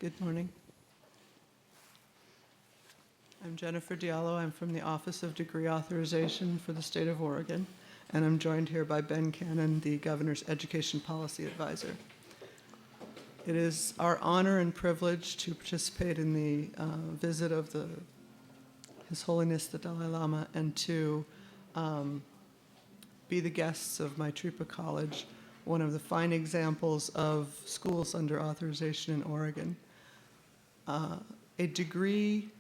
Good morning. I'm Jennifer Diallo. I'm from the Office of Degree Authorization for the state of Oregon, and I'm joined here by Ben Cannon, the Governor's Education Policy Advisor. It is our honor and privilege to participate in the visit of His Holiness the Dalai Lama and to be the guests of Maitripa College, one of the fine examples of schools under authorization in Oregon. A degree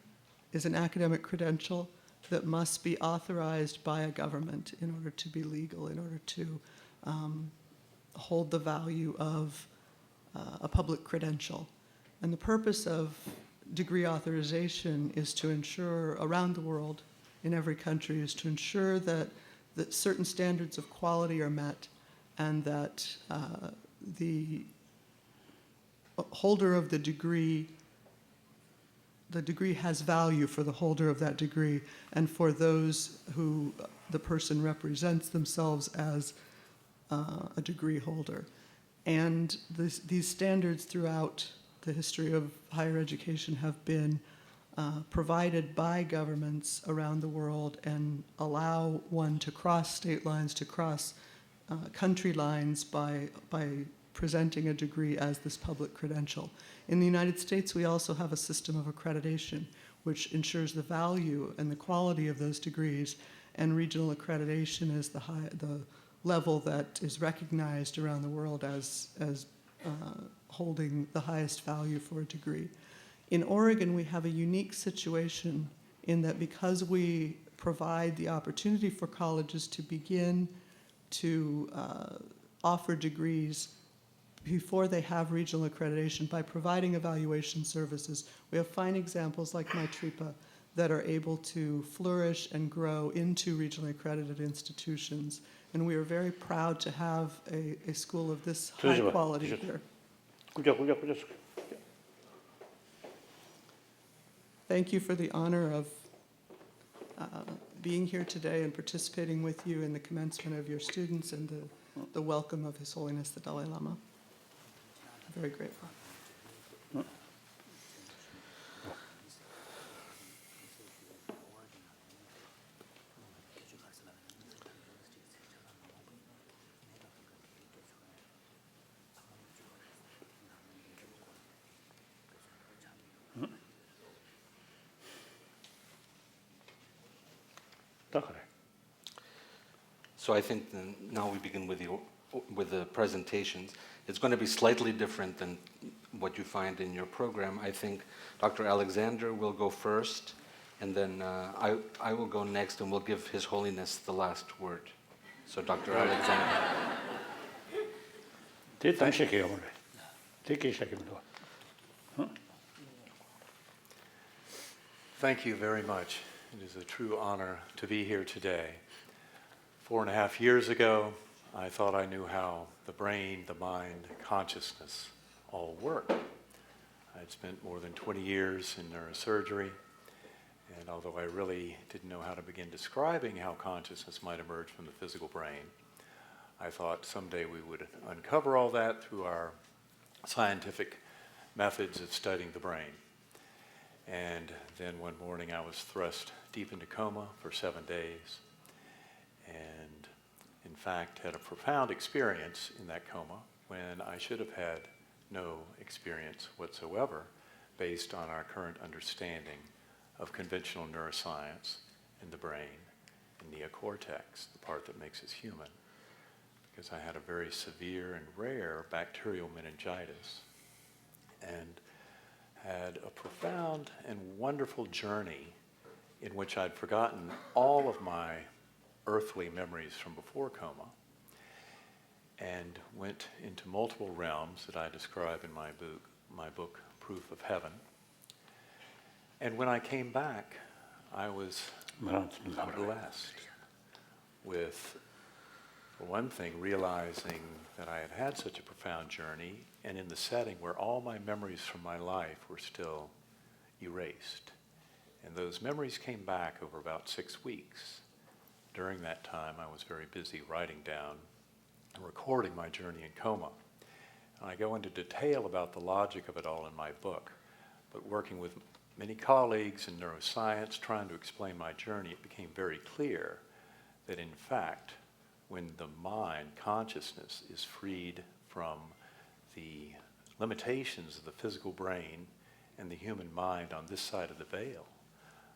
is an academic credential that must be authorized by a government in order to be legal, in order to hold the value of a public credential. And the purpose of degree authorization is to ensure, around the world, in every country, is to ensure that certain standards of quality are met and that the holder of the degree has value for the holder of that degree and for those who the person represents themselves as a degree holder. And these standards throughout the history of higher education have been provided by governments around the world and allow one to cross state lines, to cross country lines by presenting a degree as this public credential. In the United States, we also have a system of accreditation which ensures the value and the quality of those degrees, and regional accreditation is the level that is recognized around the world as holding the highest value for a degree. In Oregon, we have a unique situation in that because we provide the opportunity for colleges to begin to offer degrees before they have regional accreditation by providing evaluation services. We have fine examples like Maitripa that are able to flourish and grow into regionally accredited institutions. And we are very proud to have a school of this high quality here. Thank you for the honor of being here today and participating with you in the commencement of your students and the welcome of His Holiness the Dalai Lama. I'm very grateful. So I think now we begin with the presentations. It's going to be slightly different than what you find in your program. I think Dr. Alexander will go first, and then I will go next, and we'll give His Holiness the last word. So Dr. Alexander. Thank you very much. It is a true honor to be here today. 4.5 years ago, I thought I knew how the brain, the mind, consciousness all work. I had spent more than 20 years in neurosurgery, and although I really didn't know how to begin describing how consciousness might emerge from the physical brain, I thought someday we would uncover all that through our scientific methods of studying the brain. And then one morning I was thrust deep into coma for 7 days, and in fact had a profound experience in that coma when I should have had no experience whatsoever based on our current understanding of conventional neuroscience in the brain and neocortex, the part that makes us human, because I had a very severe and rare bacterial meningitis and had a profound and wonderful journey in which I'd forgotten all of my earthly memories from before coma and went into multiple realms that I describe in my book, Proof of Heaven. And when I came back, I was blessed with, for one thing, realizing that I had had such a profound journey and in the setting where all my memories from my life were still erased. And those memories came back over about 6 weeks. During that time, I was very busy writing down and recording my journey in coma. And I go into detail about the logic of it all in my book, but working with many colleagues in neuroscience, trying to explain my journey, it became very clear that in fact, when the mind, consciousness, is freed from the limitations of the physical brain and the human mind on this side of the veil,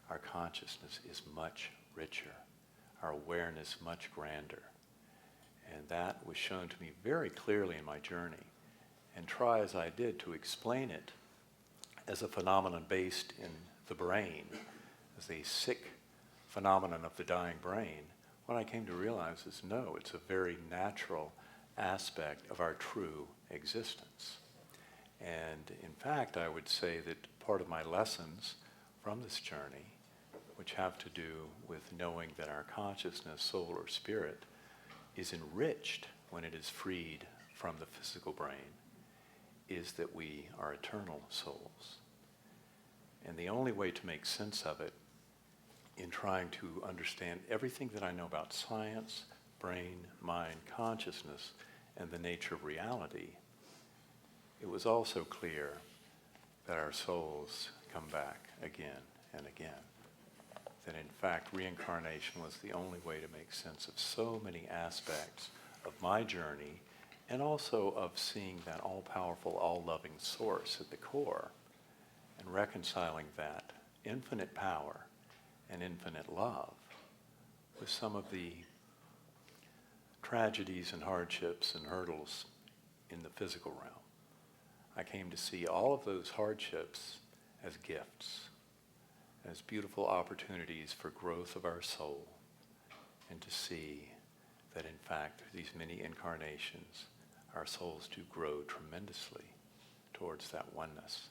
our consciousness is much richer, our awareness much grander. And that was shown to me very clearly in my journey. And try as I did to explain it as a phenomenon based in the brain, as a sick phenomenon of the dying brain, what I came to realize is no, it's a very natural aspect of our true existence. And in fact, I would say that part of my lessons from this journey, which have to do with knowing that our consciousness, soul, or spirit is enriched when it is freed from the physical brain, is that we are eternal souls. And the only way to make sense of it in trying to understand everything that I know about science, brain, mind, consciousness, and the nature of reality, it was also clear that our souls come back again and again. That in fact, reincarnation was the only way to make sense of so many aspects of my journey, and also of seeing that all-powerful, all-loving source at the core, and reconciling that infinite power and infinite love with some of the tragedies and hardships and hurdles in the physical realm. I came to see all of those hardships as gifts, as beautiful opportunities for growth of our soul, and to see that in fact through these many incarnations our souls do grow tremendously towards that oneness.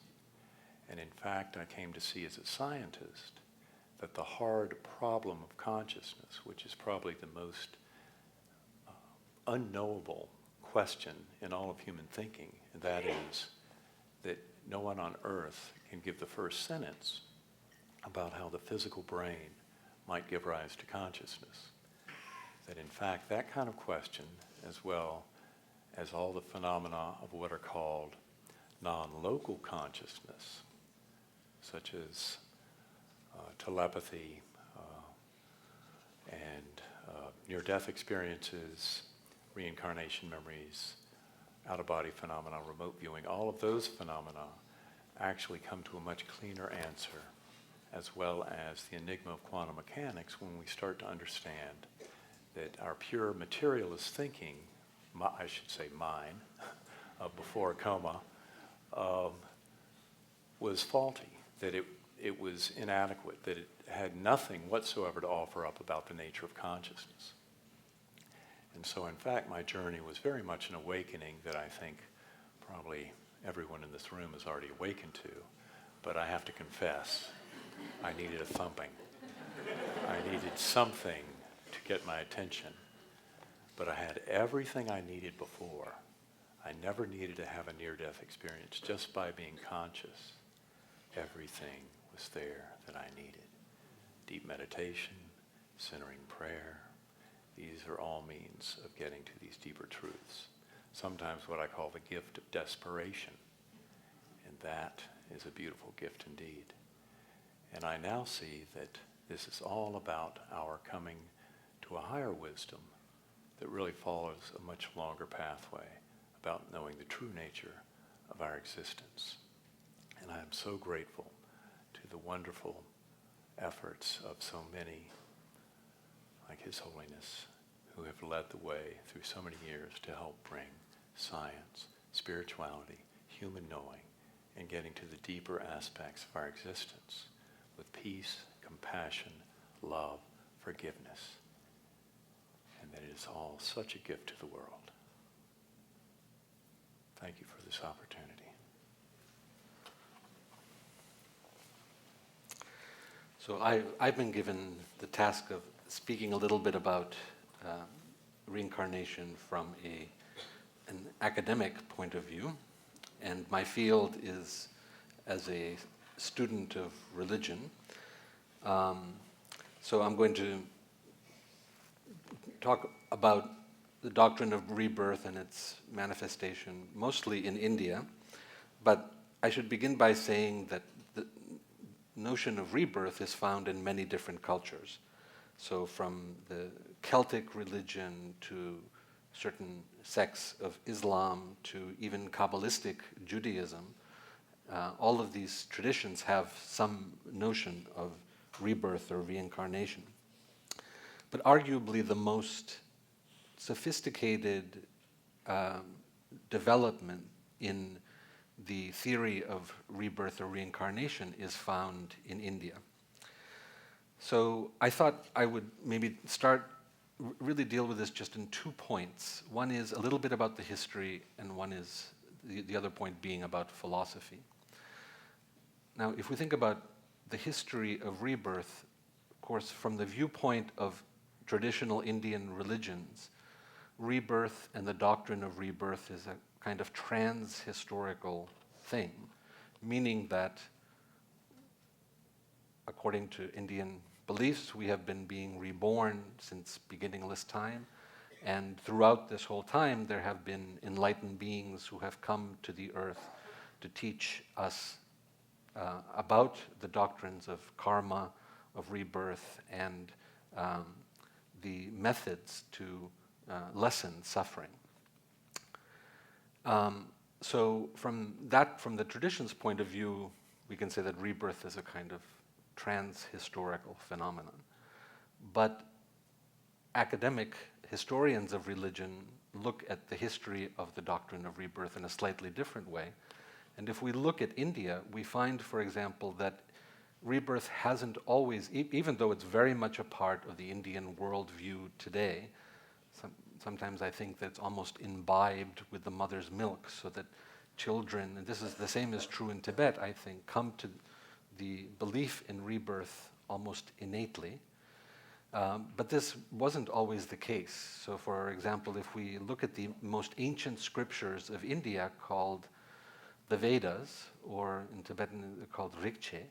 And in fact I came to see as a scientist that the hard problem of consciousness, which is probably the most unknowable question in all of human thinking, and that is that no one on earth can give the first sentence about how the physical brain might give rise to consciousness. That in fact that kind of question, as well as all the phenomena of what are called non-local consciousness, such as telepathy and near-death experiences, reincarnation memories, out-of-body phenomena, remote viewing, all of those phenomena actually come to a much cleaner answer, as well as the enigma of quantum mechanics when we start to understand that our pure materialist thinking, I should say mine, before coma, was faulty, that it was inadequate, that it had nothing whatsoever to offer up about the nature of consciousness. And so in fact my journey was very much an awakening that I think probably everyone in this room has already awakened to, but I have to confess, I needed a thumping. I needed something to get my attention, but I had everything I needed before. I never needed to have a near-death experience. Just by being conscious, everything was there that I needed. Deep meditation, centering prayer, these are all means of getting to these deeper truths. Sometimes what I call the gift of desperation, and that is a beautiful gift indeed. And I now see that this is all about our coming to a higher wisdom that really follows a much longer pathway about knowing the true nature of our existence. And I am so grateful to the wonderful efforts of so many, like His Holiness, who have led the way through so many years to help bring science, spirituality, human knowing, and getting to the deeper aspects of our existence with peace, compassion, love, forgiveness, and that it is all such a gift to the world. Thank you for this opportunity. So I've been given the task of speaking a little bit about reincarnation from an academic point of view, and my field is as a student of religion. So I'm going to talk about the doctrine of rebirth and its manifestation, mostly in India, but I should begin by saying that the notion of rebirth is found in many different cultures. So from the Celtic religion to certain sects of Islam to even Kabbalistic Judaism, all of these traditions have some notion of rebirth or reincarnation. But arguably the most sophisticated development in the theory of rebirth or reincarnation is found in India. So I thought I would maybe really deal with this just in 2 points. One is a little bit about the history, and one is the other point being about philosophy. Now, if we think about the history of rebirth, of course, from the viewpoint of traditional Indian religions, rebirth and the doctrine of rebirth is a kind of trans-historical thing, meaning that according to Indian beliefs, we have been being reborn since beginningless time, and throughout this whole time there have been enlightened beings who have come to the earth to teach us about the doctrines of karma, of rebirth, and the methods to lessen suffering. So from the tradition's point of view, we can say that rebirth is a kind of trans-historical phenomenon. But academic historians of religion look at the history of the doctrine of rebirth in a slightly different way. And if we look at India, we find, for example, that rebirth hasn't always, even though it's very much a part of the Indian worldview today, sometimes I think that it's almost imbibed with the mother's milk, so that children, and this is the same is true in Tibet, I think, come to the belief in rebirth almost innately. But this wasn't always the case. So for example, if we look at the most ancient scriptures of India called the Vedas, or in Tibetan they're called Rikche,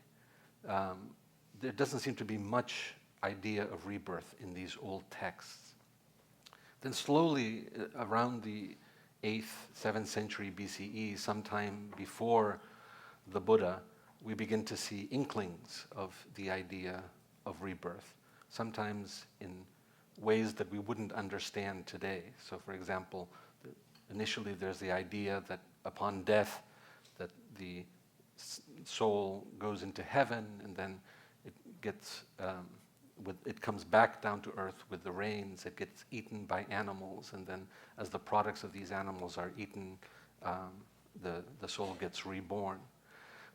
there doesn't seem to be much idea of rebirth in these old texts. Then slowly, around the 8th, 7th century BCE, sometime before the Buddha, we begin to see inklings of the idea of rebirth, sometimes in ways that we wouldn't understand today. So for example, initially there's the idea that upon death, that the soul goes into heaven, and then it gets, it comes back down to earth with the rains, it gets eaten by animals, and then as the products of these animals are eaten, the soul gets reborn.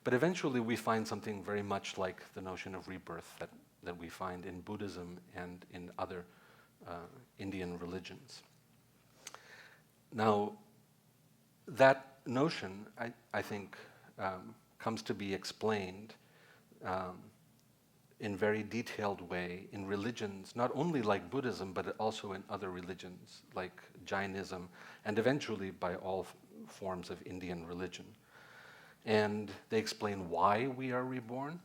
But eventually we find something very much like the notion of rebirth that we find in Buddhism and in other Indian religions. Now, that notion, I think, comes to be explained in very detailed way in religions, not only like Buddhism, but also in other religions like Jainism, and eventually by all forms of Indian religion. And they explain why we are reborn,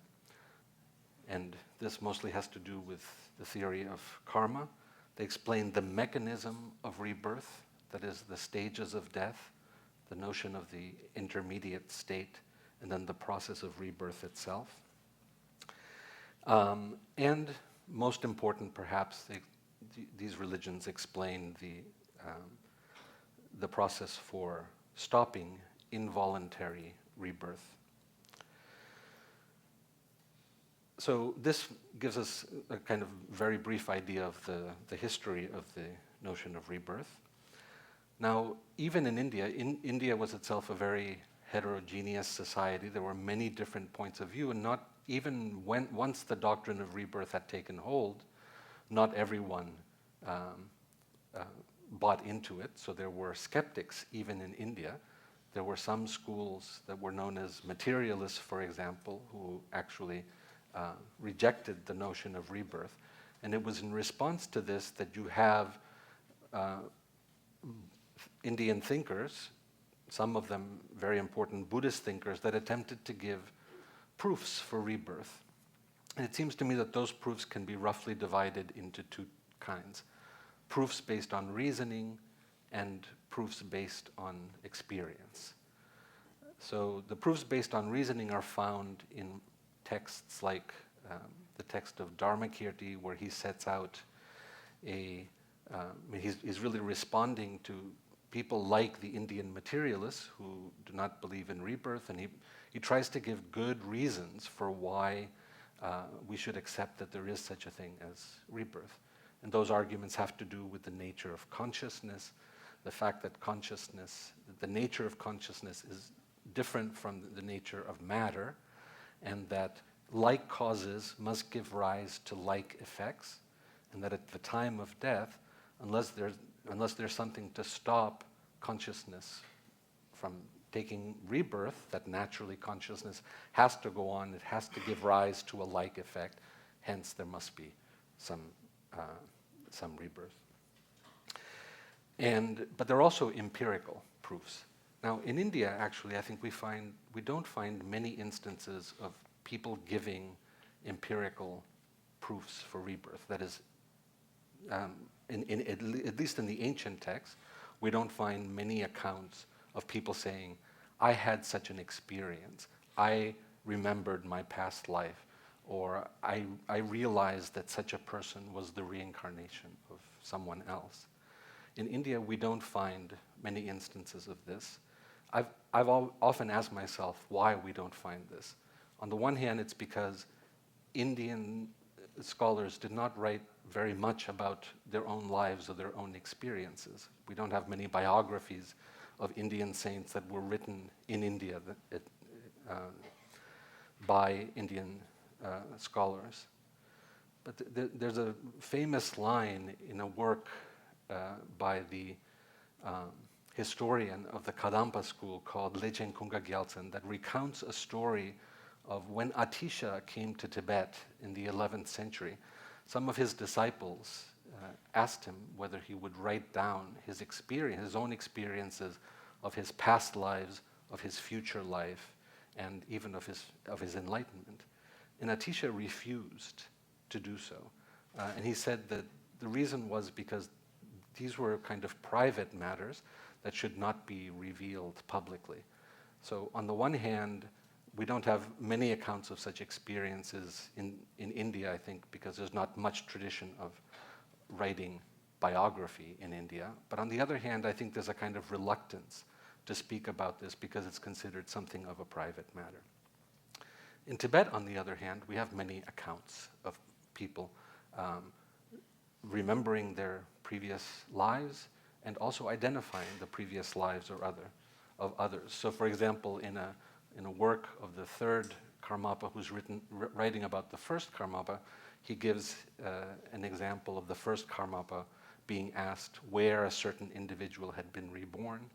and this mostly has to do with the theory of karma. They explain the mechanism of rebirth, that is the stages of death, the notion of the intermediate state, and then the process of rebirth itself. And most important, perhaps, these religions explain the process for stopping involuntary rebirth. So this gives us a kind of very brief idea of the history of the notion of rebirth. Now, even in India was itself a very heterogeneous society. There were many different points of view, and not even once the doctrine of rebirth had taken hold, not everyone bought into it. So there were skeptics even in India. There were some schools that were known as materialists, for example, who actually rejected the notion of rebirth. And it was in response to this that you have Indian thinkers, some of them very important Buddhist thinkers, that attempted to give proofs for rebirth. And it seems to me that those proofs can be roughly divided into two kinds: proofs based on reasoning and proofs based on experience. So the proofs based on reasoning are found in texts like the text of Dharmakirti, where he sets out he's really responding to people like the Indian materialists who do not believe in rebirth, and he tries to give good reasons for why we should accept that there is such a thing as rebirth. And those arguments have to do with the nature of consciousness, the fact that the nature of consciousness is different from the nature of matter, and that like causes must give rise to like effects, and that at the time of death, unless there's something to stop consciousness from taking rebirth, that naturally consciousness has to go on, it has to give rise to a like effect, hence there must be some rebirth. But there are also empirical proofs. Now in India, actually, I think we don't find many instances of people giving empirical proofs for rebirth. That is, at least in the ancient texts, we don't find many accounts of people saying, I had such an experience, I remembered my past life, or I realized that such a person was the reincarnation of someone else. In India, we don't find many instances of this. I've often asked myself why we don't find this. On the one hand, it's because Indian scholars did not write very much about their own lives or their own experiences. We don't have many biographies of Indian saints that were written in India by Indian scholars. But there's a famous line in a work by the historian of the Kadampa school called Lechen Kunga Gyaltsen that recounts a story of when Atisha came to Tibet in the 11th century. Some of his disciples asked him whether he would write down his experience, his own experiences of his past lives, of his future life, and even of his enlightenment. And Atisha refused to do so. And he said that the reason was because these were kind of private matters that should not be revealed publicly. So on the one hand, we don't have many accounts of such experiences in India, I think, because there's not much tradition of writing biography in India. But on the other hand, I think there's a kind of reluctance to speak about this because it's considered something of a private matter. In Tibet, on the other hand, we have many accounts of people remembering their previous lives and also identifying the previous lives of others. So, for example, in a work of the third Karmapa who's writing about the first Karmapa, he gives an example of the first Karmapa being asked where a certain individual had been reborn.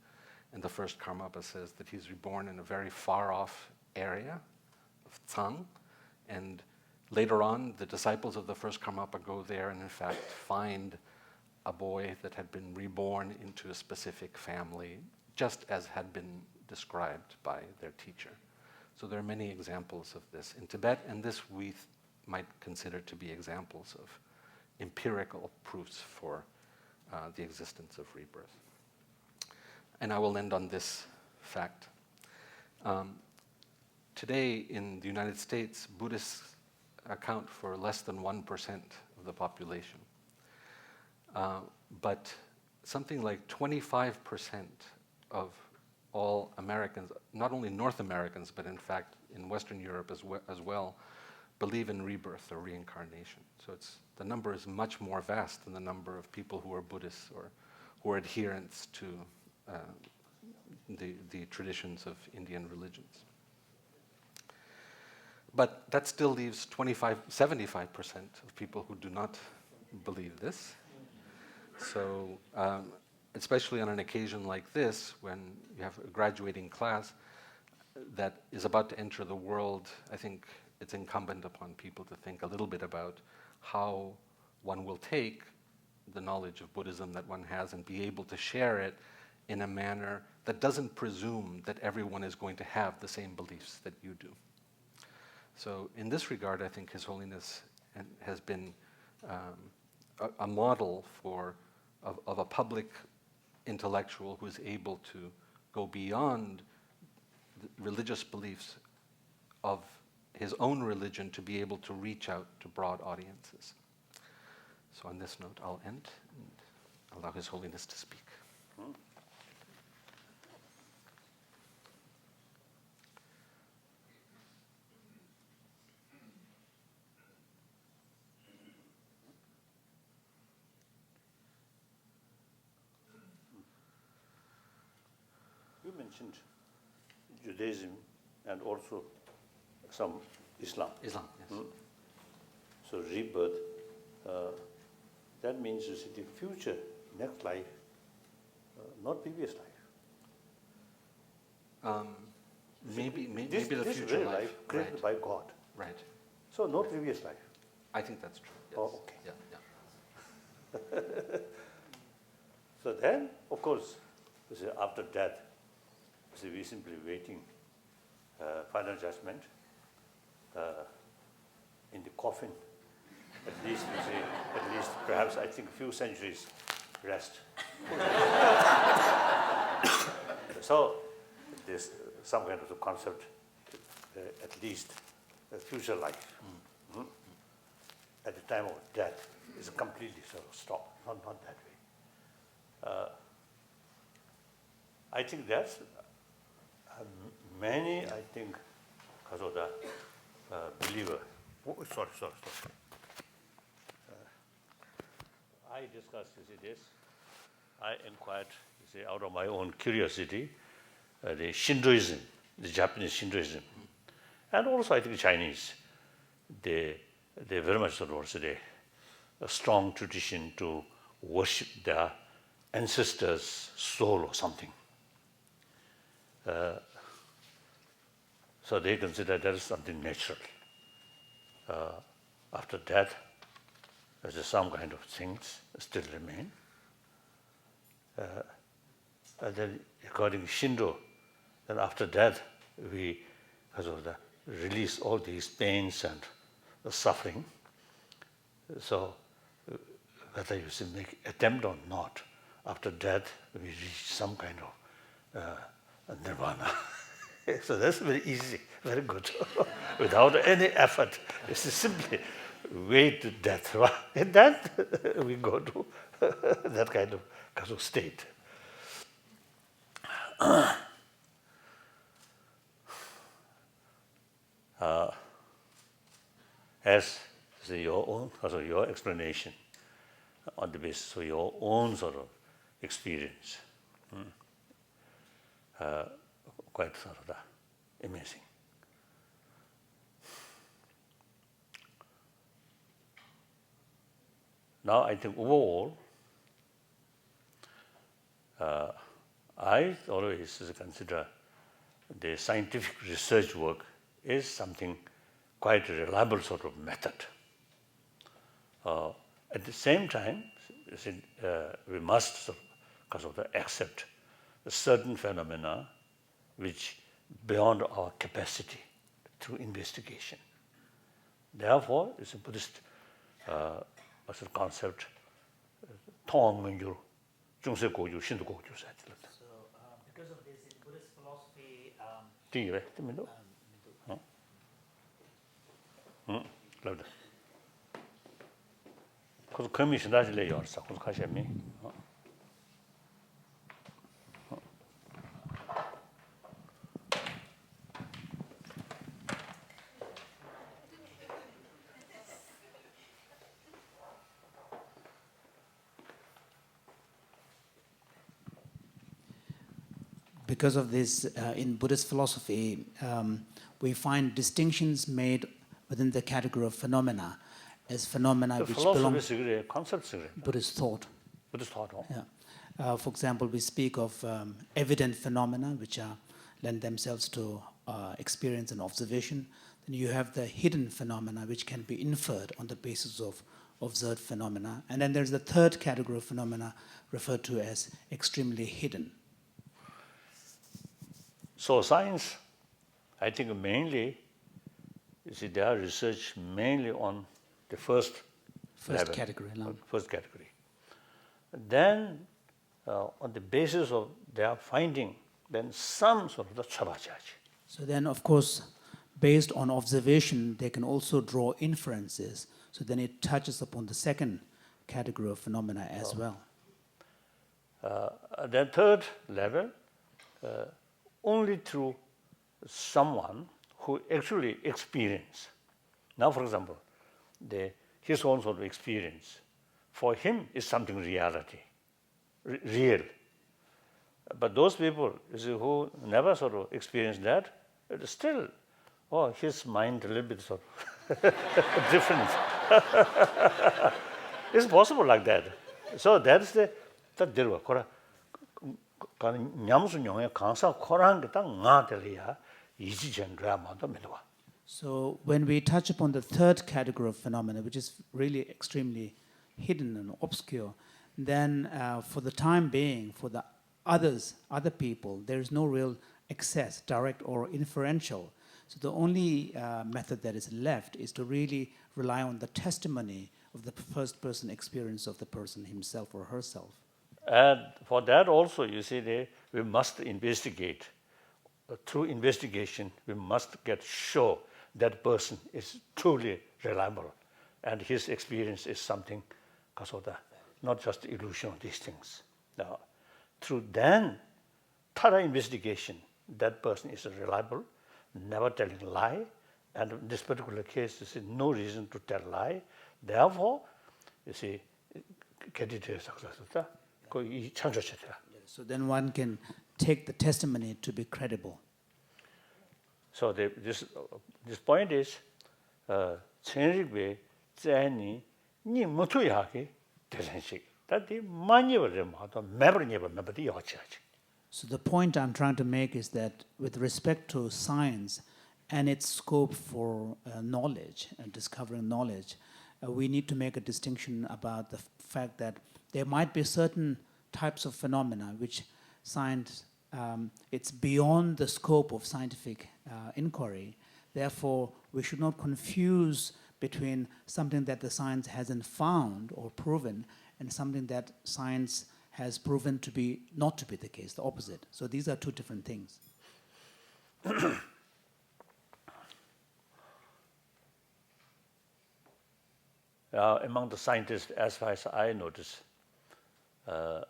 And the first Karmapa says that he's reborn in a very far-off area of Tsang. And later on, the disciples of the first Karmapa go there and in fact find a boy that had been reborn into a specific family, just as had been described by their teacher. So there are many examples of this in Tibet, and this we might consider to be examples of empirical proofs for the existence of rebirth. And I will end on this fact. Today in the United States, Buddhists account for less than 1% of the population. But something like 25% of all Americans, not only North Americans, but in fact in Western Europe as well, believe in rebirth or reincarnation. So the number is much more vast than the number of people who are Buddhists or who are adherents to the traditions of Indian religions. But that still leaves 75% of people who do not believe this. So especially on an occasion like this, when you have a graduating class that is about to enter the world, I think it's incumbent upon people to think a little bit about how one will take the knowledge of Buddhism that one has and be able to share it in a manner that doesn't presume that everyone is going to have the same beliefs that you do. So in this regard, I think His Holiness has been a model of a public intellectual who is able to go beyond the religious beliefs of his own religion to be able to reach out to broad audiences. So on this note, I'll end and allow His Holiness to speak. You mentioned Judaism and also some Islam. Islam, yes. So rebirth, that means you see the future, next life, not previous life. Maybe This the future real life. created Right. by God. Right. So no previous life. I think that's true. Yes. Oh, okay. Yeah. So then, of course, you see, after death, you see, we simply waiting final judgment in the coffin. At least, you see, perhaps I think a few centuries rest. So there's some kind of a concept, at least a future life. At the time of death is completely sort of stopped, not that way. I think that's many, I think, because of the believer. Oh, sorry. I discussed this. I inquired, out of my own curiosity, the Shintoism, the Japanese Shintoism, and also I think Chinese. They very much sort of also a strong tradition to worship their ancestors' soul or something. So they consider that is something natural. After death, there's some kind of things still remain. And then according to Shinto, then after death, we, because of the release all these pains and the suffering. So whether you should make attempt or not, after death, we reach some kind of nirvana. So that's very easy, very good. Without any effort, it's simply wait to death. And then we go to that kind of state. As your own, also your explanation on the basis of your own sort of experience. Quite sort of amazing. Now I think overall, I always consider the scientific research work is something quite a reliable sort of method. At the same time, we must, because of the accept certain phenomena which beyond our capacity through investigation. Therefore, it's a Buddhist concept, 통합문주, 중세고유, 신도고유. So, because of this, in Buddhist philosophy, louder. 그래서 커미션다질래 열사, 그래서 가시면. because of this, in Buddhist philosophy, we find distinctions made within the category of phenomena as phenomena which belong to Buddhist thought. Buddhist thought. Yeah. For example, we speak of evident phenomena which lend themselves to experience and observation. Then you have the hidden phenomena which can be inferred on the basis of observed phenomena. And then there's the third category of phenomena referred to as extremely hidden. So science, I think mainly, you see, their research mainly on the first level, category. First category. Then, on the basis of their finding, then some sort of the chabachaji. So then, of course, based on observation, they can also draw inferences. So then it touches upon the second category of phenomena as well. Then third level, only through someone who actually experience. Now, for example, his own sort of experience, for him is something reality, real. But those people who never sort of experience that, still, his mind a little bit sort of different. It's possible like that. So that's the So when we touch upon the third category of phenomena, which is really extremely hidden and obscure, then for the time being, for the other people, there is no real access, direct or inferential. So the only method that is left is to really rely on the testimony of the first person experience of the person himself or herself. And for that also, you see, we must investigate. Through investigation, we must get sure that person is truly reliable, and his experience is something, because of not just illusion of these things. Now, through then thorough investigation, that person is reliable, never telling lie, and in this particular case, you see, no reason to tell lie. Therefore, you see, So then one can take the testimony to be credible. So this point is, Chenrikwe Zani Ni Mutuyaki Tesenshik. That the Manyavarimato, Maberneva, church. So the point I'm trying to make is that with respect to science and its scope for knowledge and discovering knowledge, we need to make a distinction about the fact that there might be certain types of phenomena which science, it's beyond the scope of scientific inquiry. Therefore, we should not confuse between something that the science hasn't found or proven and something that science has proven to be not to be the case, the opposite. So these are two different things. Among the scientists, as far as I notice, the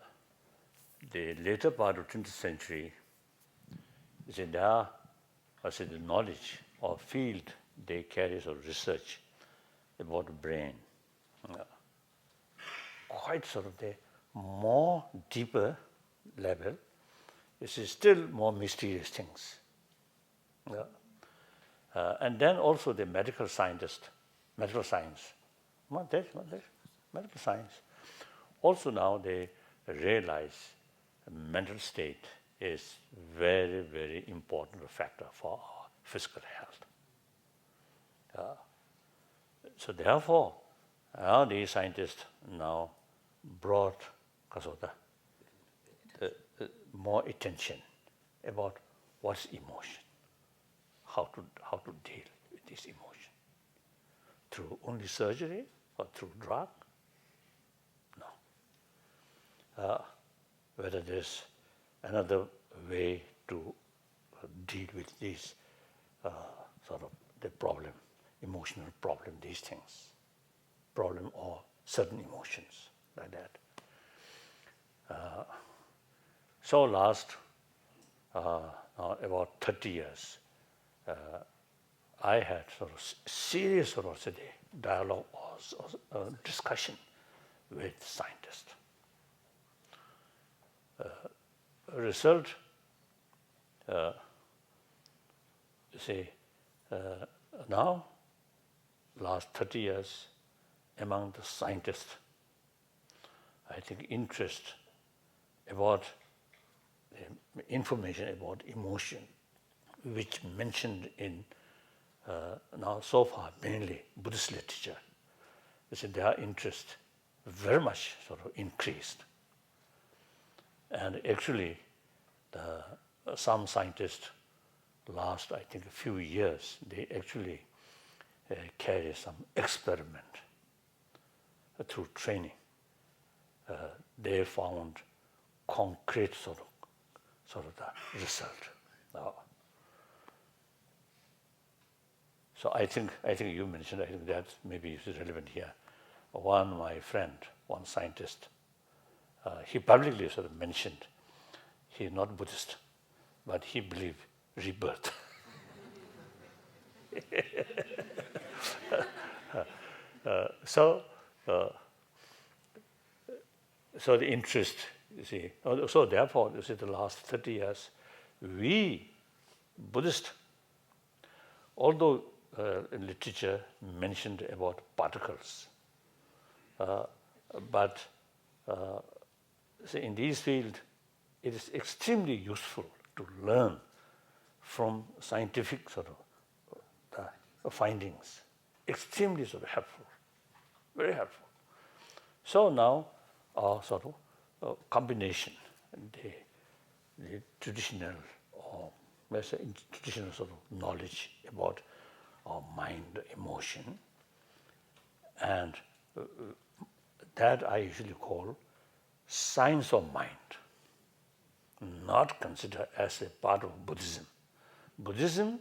later part of 20th century, there the knowledge or field they carry of research about the brain. Quite sort of the more deeper level, this is still more mysterious things. And then also the medical science, medical science. Also now they realize mental state is very, very important factor for our physical health. So therefore, these scientists now brought the more attention about what's emotion, how to deal with this emotion. Through only surgery or through drug? No. Whether there's another way to deal with this sort of the problem, emotional problem, these things, problem or certain emotions like that. So last about 30 years, I had sort of serious sort of dialogue or discussion with scientists. Result, now, last 30 years, among the scientists, I think interest about information about emotion, which mentioned in now so far mainly Buddhist literature, their interest very much sort of increased. And actually, some scientists, last I think a few years, they actually carry some experiment through training. They found concrete sort of the result. So I think you mentioned, I think that maybe is relevant here. One, my friend, one scientist, he publicly sort of mentioned he is not Buddhist, but he believes rebirth. So the interest, you see, so therefore, you see, the last 30 years, we Buddhists, although literature mentioned about particles, but see, in this field, it is extremely useful to learn from scientific sort of findings. Extremely sort of helpful, very helpful. So now our sort of combination, the traditional or let's say traditional sort of knowledge about our mind, emotion, and that I usually call science of mind, not considered as a part of Buddhism. Buddhism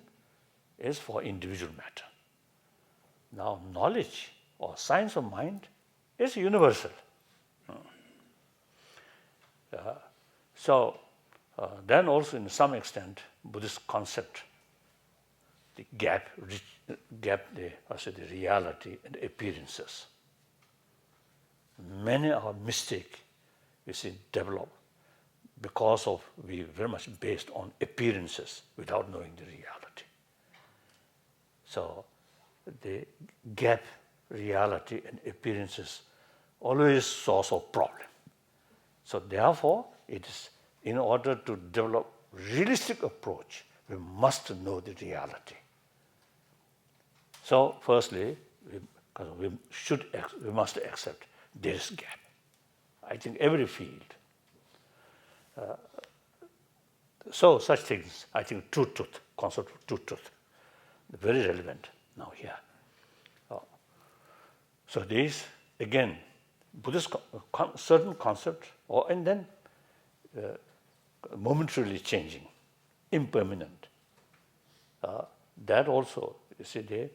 is for individual matter. Now knowledge or science of mind is universal. So then also in some extent, Buddhist concept, the gap the reality and appearances. many are mistake, you see, develop because of we very much based on appearances without knowing the reality. So the gap, reality and appearances always source of problem. So therefore, it is in order to develop realistic approach, we must know the reality. So firstly, we must accept there is gap. I think every field. So such things, I think truth, concept of truth, very relevant now here. So these, again, Buddhist certain concept, and then momentarily changing, impermanent. That also, you see,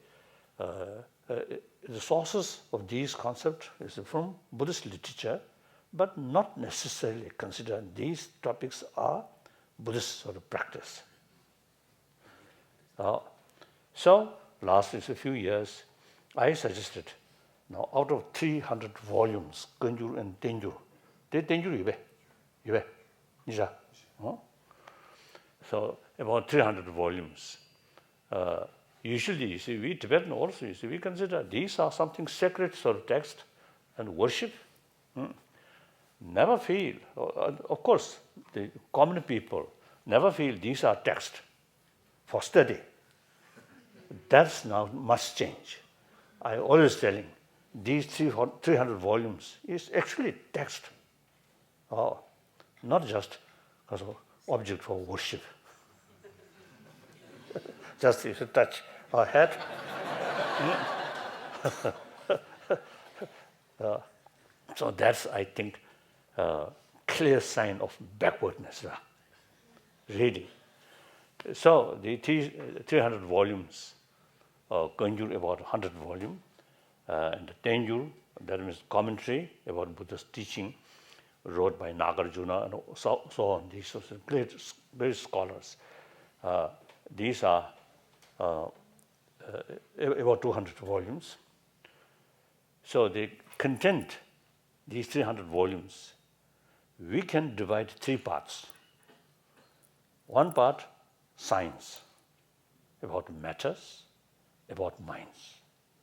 the sources of these concepts is from Buddhist literature, but not necessarily consider these topics are Buddhist sort of practice. So, last a few years, I suggested, now out of 300 volumes, Genjur and Tenjur, Tenjur Yue, Nisha. So, about 300 volumes. Usually, you see, we Tibetan also, you see, we consider these are something sacred sort of text and worship. Never feel, of course, the common people never feel these are text for study. That's now must change. I always telling, these 300 volumes is actually text, not just as an object for worship. Just if you touch our head. So that's, I think, clear sign of backwardness, really. So the 300 volumes, Genjur about 100 volumes, and the Tenjur, that means commentary about Buddha's teaching, wrote by Nagarjuna and so on. These are great scholars. These are about 200 volumes. So the content, these 300 volumes, we can divide 3 parts. One part, science, about matters, about minds,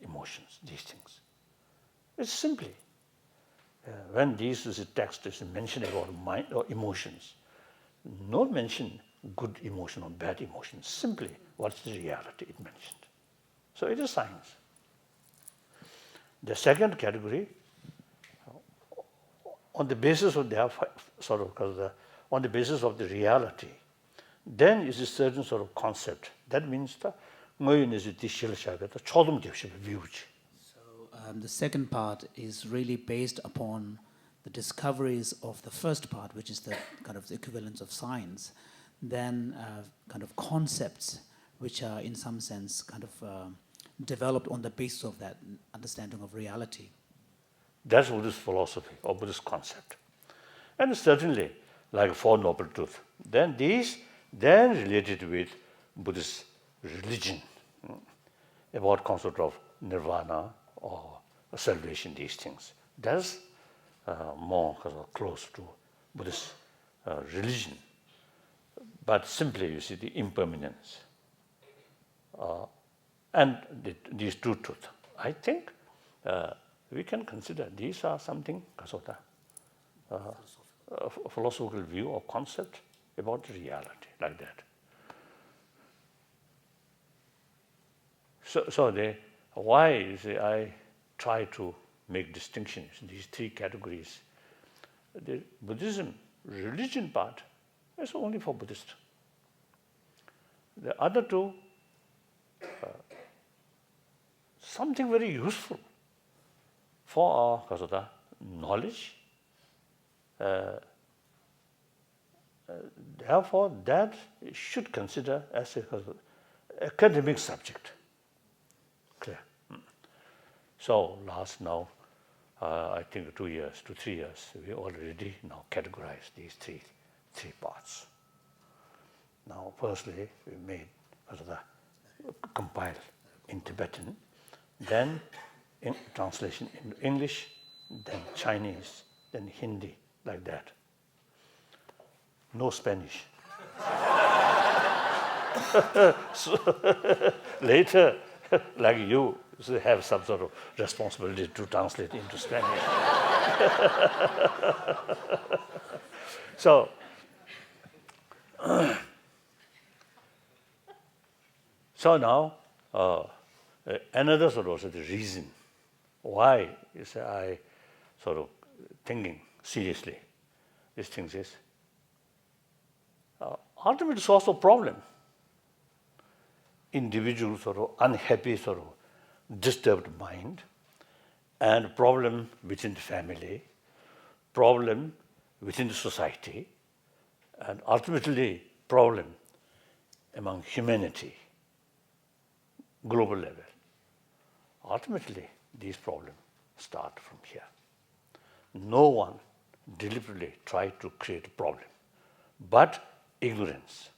emotions, these things. It's simply, when this text is mentioned about mind or emotions, not mention good emotion or bad emotion, simply what's the reality it mentioned. So it is science. The second category, on the basis of their on the basis of the reality, then is a certain sort of concept. That means the the second part is really based upon the discoveries of the first part, which is the kind of the equivalence of science, then kind of concepts which are in some sense kind of developed on the basis of that understanding of reality. That's Buddhist philosophy or Buddhist concept. And certainly, like Four Noble Truths, then these then related with Buddhist religion, about concept of nirvana or salvation, these things. That's more close to Buddhist religion. But simply, you see, the impermanence and these two truths. I think we can consider these are something a philosophical view or concept about reality, like that. So why you see, I try to make distinctions in these 3 categories. The Buddhism religion part is only for Buddhists. The other 2, something very useful for our knowledge. Therefore, that should consider as an academic subject. Clear. So last now, I think 2 years to 3 years, we already now categorize these three parts. Now, firstly, we made compile in Tibetan, then in translation in English, then Chinese, then Hindi, like that. No Spanish. So later, like you, have some sort of responsibility to translate into Spanish. So, so now, another sort of the reason why is I sort of thinking seriously these things is ultimate source of problem. Individual sort of unhappy, sort of disturbed mind, and problem within the family, problem within the society, and ultimately problem among humanity, global level. Ultimately, these problems start from here. No one deliberately tried to create a problem, but ignorance.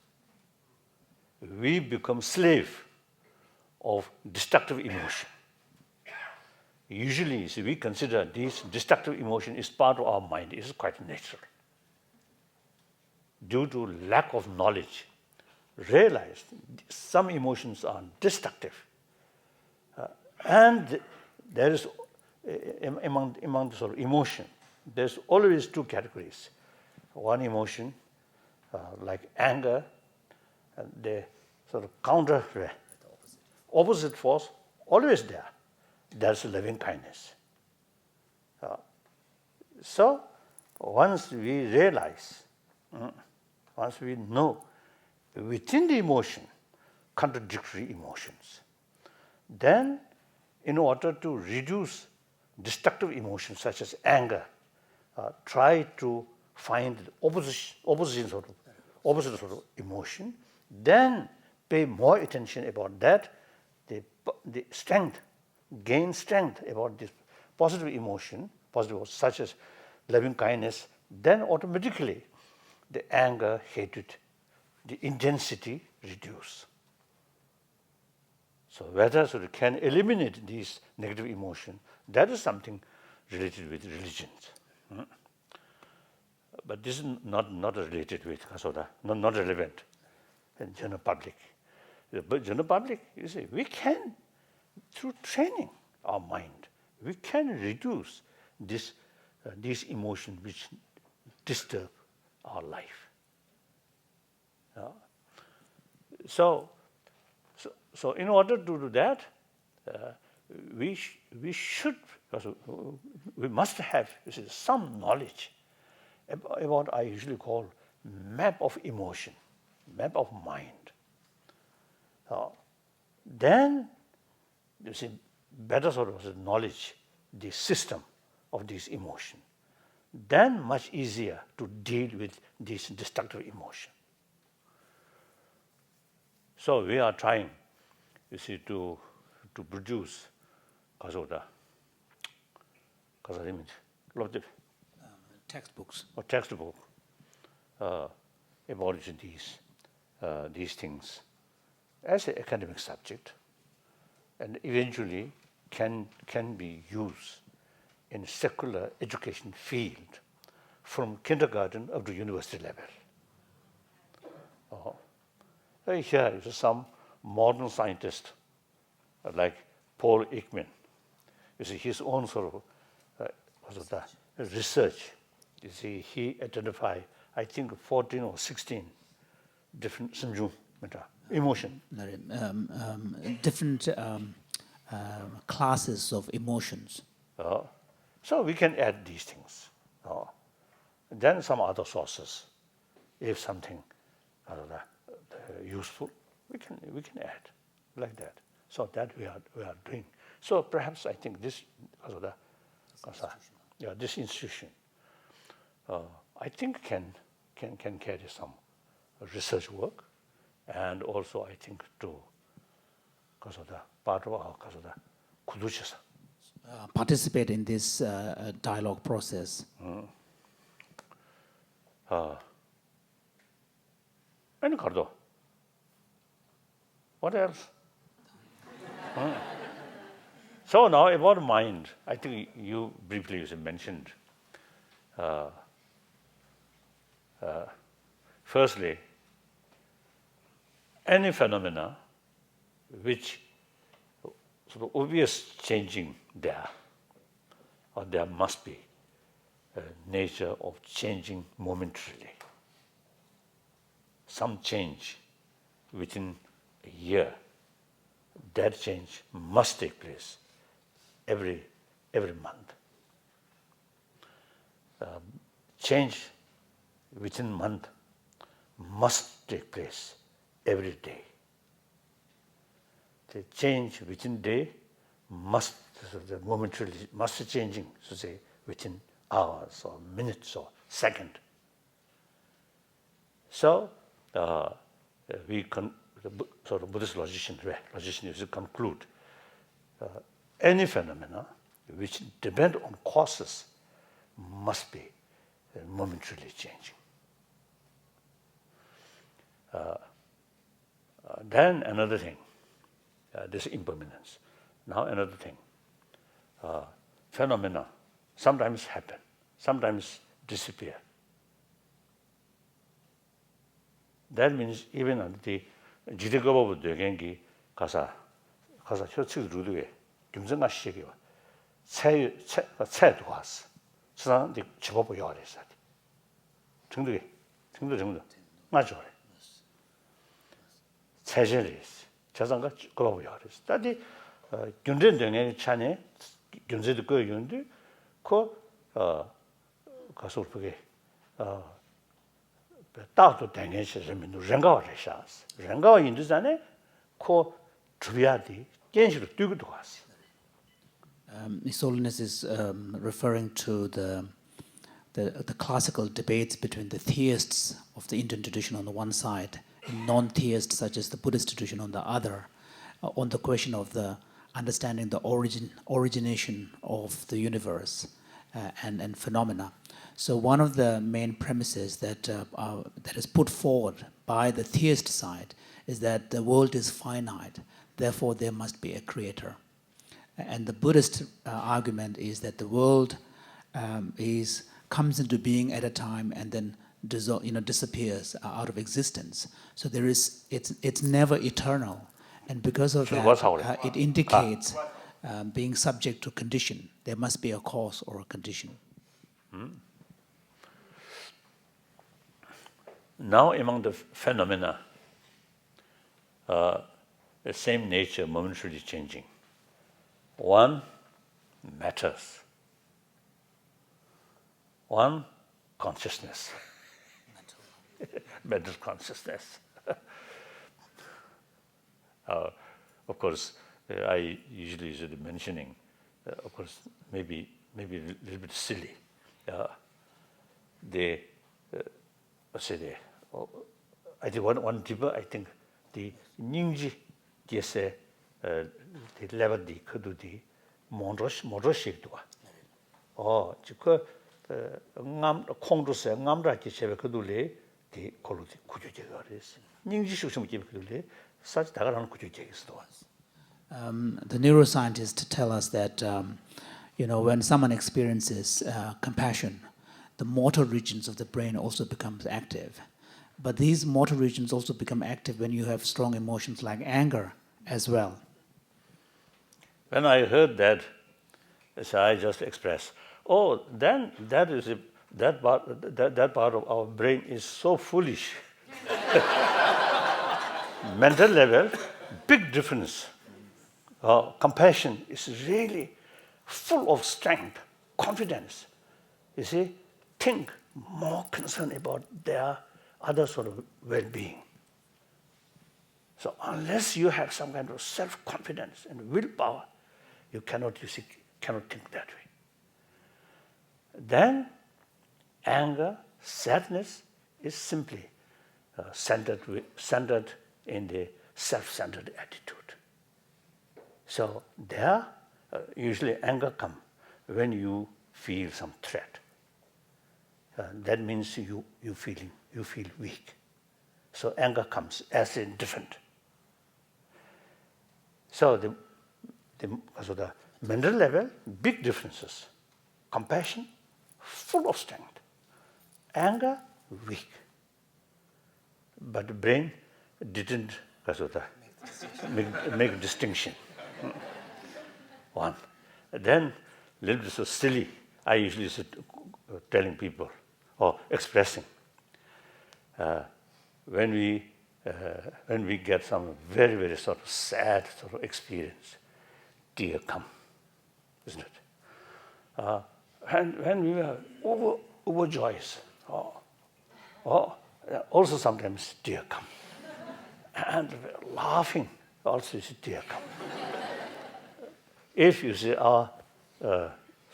We become slave of destructive emotion. Usually, we consider this destructive emotion is part of our mind. It is quite natural. Due to lack of knowledge, realize some emotions are destructive. And there is, among the sort of emotion, there's always two categories. One emotion, like anger, and the sort of counter, opposite force, always there. That's loving kindness. So once we realize, once we know within the emotion, contradictory emotions, then in order to reduce destructive emotions such as anger, try to find the opposite sort of emotion, then pay more attention about that, the strength, gain strength about this positive emotion, such as loving kindness, then automatically the anger, hatred, the intensity reduce. So whether we can eliminate these negative emotions, that is something related with religions. But this is not related with not relevant in general public. But general public, you see, we can, through training our mind, we can reduce these emotions which disturb our life. So in order to do that, we must have some knowledge about what I usually call map of emotion, map of mind. Then you see better sort of knowledge, the system of this emotion. Then much easier to deal with this destructive emotion. So we are trying, you see, to produce Textbooks. or textbook about these things as an academic subject, and eventually can be used in secular education field from kindergarten up to university level. Here is some modern scientist like Paul Ekman. You see, his own sort of research. You see, he identified, I think, 14 or 16 different emotion. Different classes of emotions. So we can add these things. Then some other sources, if something useful, we can add like that. So that we are doing. So perhaps I think this this institution, I think can carry some research work, and also I think to part of our Participate in this dialogue process. And Cardo. What else? So now about mind, I think you briefly mentioned. Firstly, any phenomena which sort of obvious changing there, or there must be a nature of changing momentarily. Some change within a year, that change must take place every month. Change within month must take place every day. The change within day must, the momentarily must changing, so say, within hours or minutes or second. So sort of Buddhist logician used to conclude any phenomena which depend on causes must be momentarily changing. Then another thing, this impermanence. Now another thing, phenomena sometimes happen, sometimes disappear. That means even on the 지대거법 되겐기 가사 효측 루드에 김정아 시기와 채도 왔어. 수상한테 집어보 요리했어. 정도 맞죠. 체제를 자산가 그거 요리했어. 다디 견전등에 차네 견제도 거 있는데 가서 그게 다도 당연시人民 人가를 샤스. 人가 인도잖아요. 코 주비아디 견시로 뛰고도 왔어. His Holiness is referring to the classical debates between the theists of the Indian tradition on the one side and non-theists such as the Buddhist tradition on the other, on the question of the understanding the origination of the universe and phenomena. So one of the main premises that is put forward by the theist side is that the world is finite, therefore there must be a creator. And the Buddhist argument is that the world comes into being at a time and then disappears out of existence. So it's never eternal, and because of that, it indicates being subject to condition. There must be a cause or a condition. Now among the phenomena, the same nature momentarily changing. One, matters. One, consciousness. Mental consciousness. Of course, I usually is mentioning, of course, maybe a little bit silly. I think one deeper, I think the Ningji Jesse the level di kudu di monroshik doa. Oh, jiko ngam kongdose ngamra ki chebe kudu le di kolu di kuju jegares. Ningji shushum ki kudu le such dagaran kuju jegas doa. The neuroscientists tell us that when someone experiences compassion, the motor regions of the brain also becomes active. But these motor regions also become active when you have strong emotions like anger as well. When I heard that, so I just expressed, then that part of our brain is so foolish. Mental level, big difference. Compassion is really full of strength, confidence. You see, think more concerned about their other sort of well-being. So unless you have some kind of self-confidence and willpower, you cannot think that way. Then anger, sadness is simply centered in the self-centered attitude. So there, usually anger comes when you feel some threat. That means you feel weak. So anger comes as indifferent. So Mental level, big differences. Compassion, full of strength. Anger, weak. But the brain didn't make a distinction. One. Then, a little bit so silly, I usually telling people or expressing. When we get some very, very sort of sad sort of experience, tear come, isn't it? And when we are overjoyous, also sometimes tear come. And laughing, also tear come. If you see our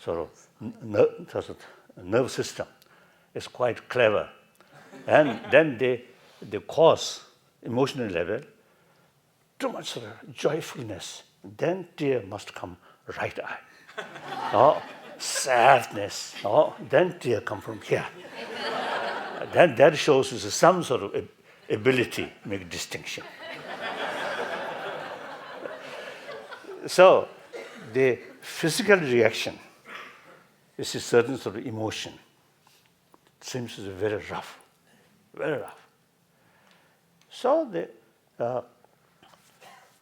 sort of nerve system is quite clever, and then they cause emotional level too much sort of joyfulness, then tear must come right eye. Sadness, then tear come from here. Then that shows some sort of ability to make a distinction. So the physical reaction is a certain sort of emotion. It seems to be very rough, very rough. So the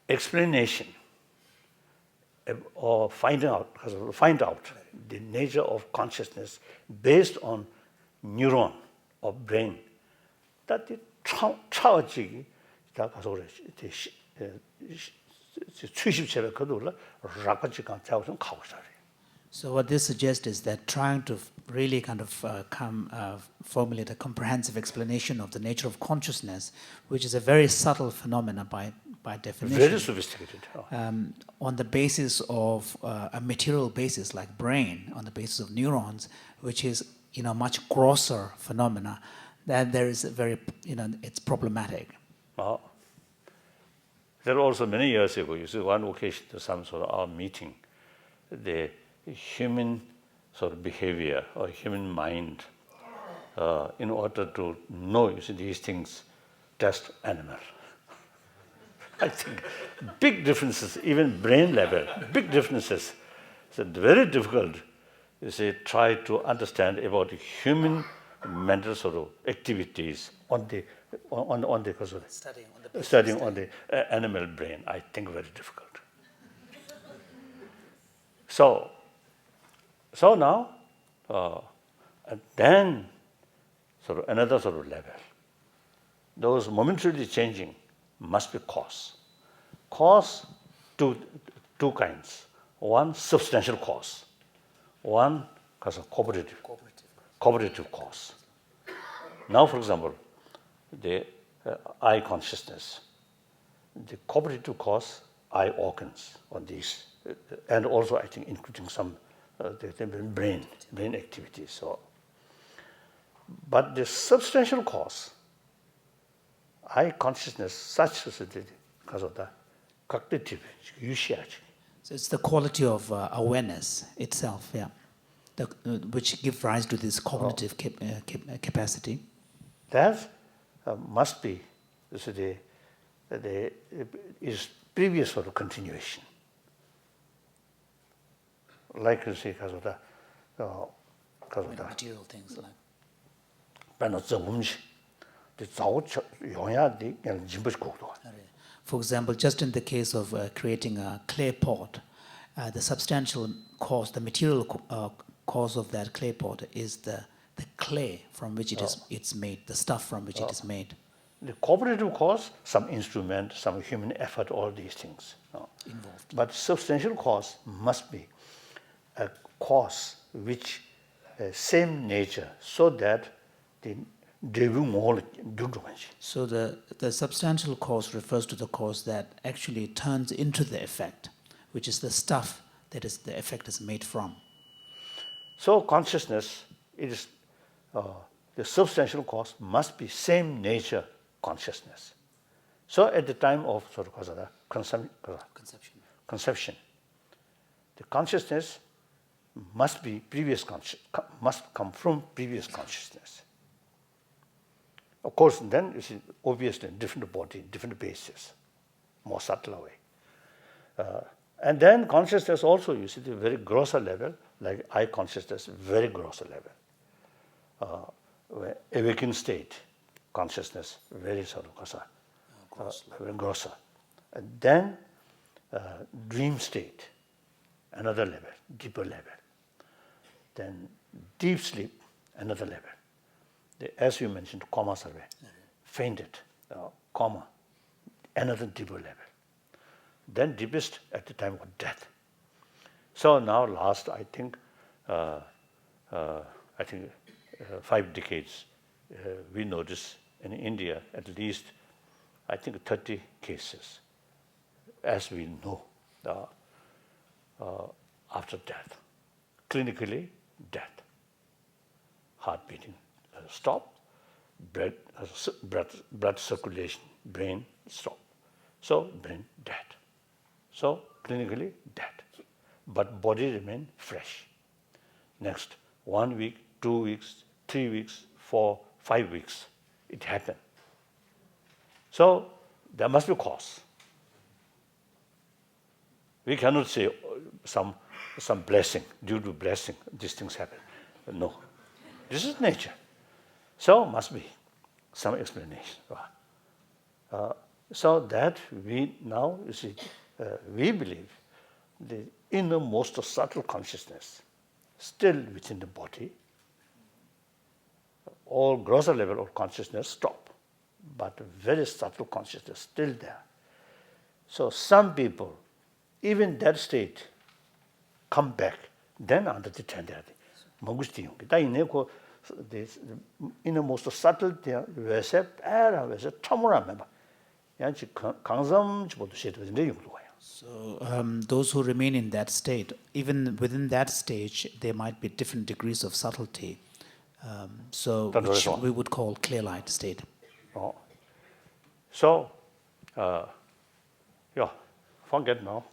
explanation or find out the nature of consciousness based on neuron or brain, that the tragic So what this suggests is that trying to really kind of formulate a comprehensive explanation of the nature of consciousness, which is a very subtle phenomena by definition. Very sophisticated. On the basis of a material basis like brain, on the basis of neurons, which is much grosser phenomena, that there is a very it's problematic. There are also many years ago, you see, one occasion to some sort of our meeting, the human sort of behavior or human mind, in order to know, you see, these things, test animal. I think big differences, even brain level, big differences. So very difficult, you see, try to understand about the human mental sort of activities on the studying on the animal brain. I think very difficult. So now, and then sort of another sort of level. Those momentarily changing must be cause. Cause, two kinds. One, substantial cause. One, cause of cooperative cause. Now, for example, the eye consciousness, the cooperative cause, eye organs on these, and also I think including some the brain activities. So, but the substantial cause, eye consciousness, such as because of the cognitive usage. So it's the quality of awareness itself, yeah, which gives rise to this cognitive capacity. That must be is previous sort of continuation. Like you see, because of the Material things like. For example, just in the case of creating a clay pot, the substantial cause, the material cause of that clay pot is the clay from which it's made, the stuff from which it is made. The cooperative cause, some instrument, some human effort, all these things Involved. But substantial cause must be a cause which same nature, so that So the substantial cause refers to the cause that actually turns into the effect, which is the stuff that is the effect is made from. So consciousness is the substantial cause must be same nature consciousness. So at the time of sort of conception, the consciousness must be must come from previous consciousness. Of course, then you see obviously different body, different basis, more subtle way. And then consciousness also, you see, the very grosser level, like eye consciousness, very grosser level. Where awakened state, consciousness, very sort of very grosser. And then dream state, another level, deeper level. Then deep sleep, another level. As you mentioned, coma survey, fainted, coma, another deeper level. Then deepest at the time of death. So now last, I think 5 decades, we notice in India at least, I think 30 cases, as we know, after death. Clinically, death. Heart beating stop, blood circulation, brain stop. So brain dead. So clinically dead. But body remain fresh. Next, 1 week, 2 weeks, 3 weeks, 4, 5 weeks, it happened. So there must be cause. We cannot say some blessing, due to blessing, these things happen. No. This is nature. So must be some explanation. So that we now, you see, we believe the innermost subtle consciousness still within the body. All grosser level of consciousness stop, but very subtle consciousness still there. So some people, even that state, come back, then under the tendency. The innermost subtle So those who remain in that state, even within that stage, there might be different degrees of subtlety. Which we would call clear light state. So, forget now.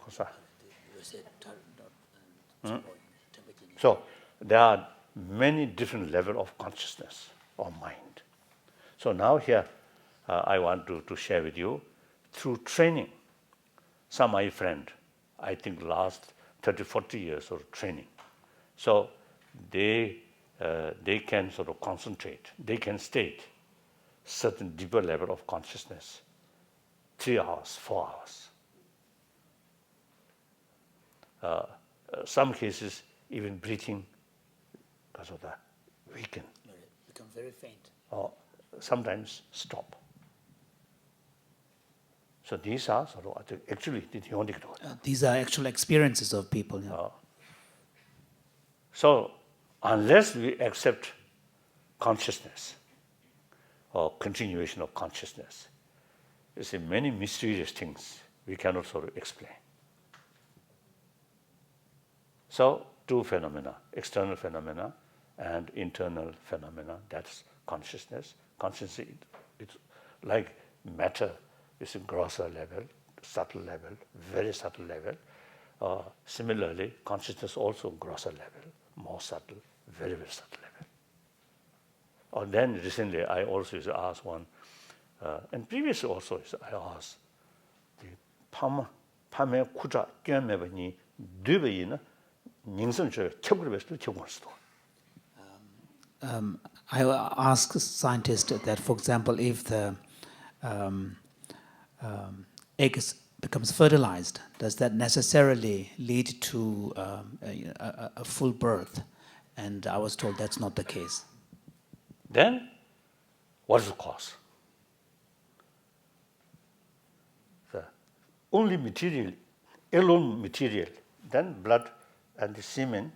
So there are many different levels of consciousness or mind. So now here, I want to share with you, through training, some my friend, I think last 30, 40 years of training. So they can sort of concentrate, they can state certain deeper level of consciousness, 3 hours, 4 hours. Some cases, even breathing, because of the weaken. Become very faint. Or sometimes stop. So these are sort of actually These are actual experiences of people. So unless we accept consciousness or continuation of consciousness, you see many mysterious things we cannot sort of explain. So 2 phenomena, external phenomena and internal phenomena, that's consciousness. Consciousness, it's like matter is a grosser level, subtle level, very subtle level. Similarly, consciousness also grosser level, more subtle, very, very subtle level. Or then recently, I also used to ask one, and previously also I asked, the pame kuja kyamebani dubayina ningsan chö chögrbestu chögorsto. I ask scientists that, for example, if the egg becomes fertilized, does that necessarily lead to a full birth? And I was told that's not the case. Then, what is the cause? The only material, alone material, then blood and the semen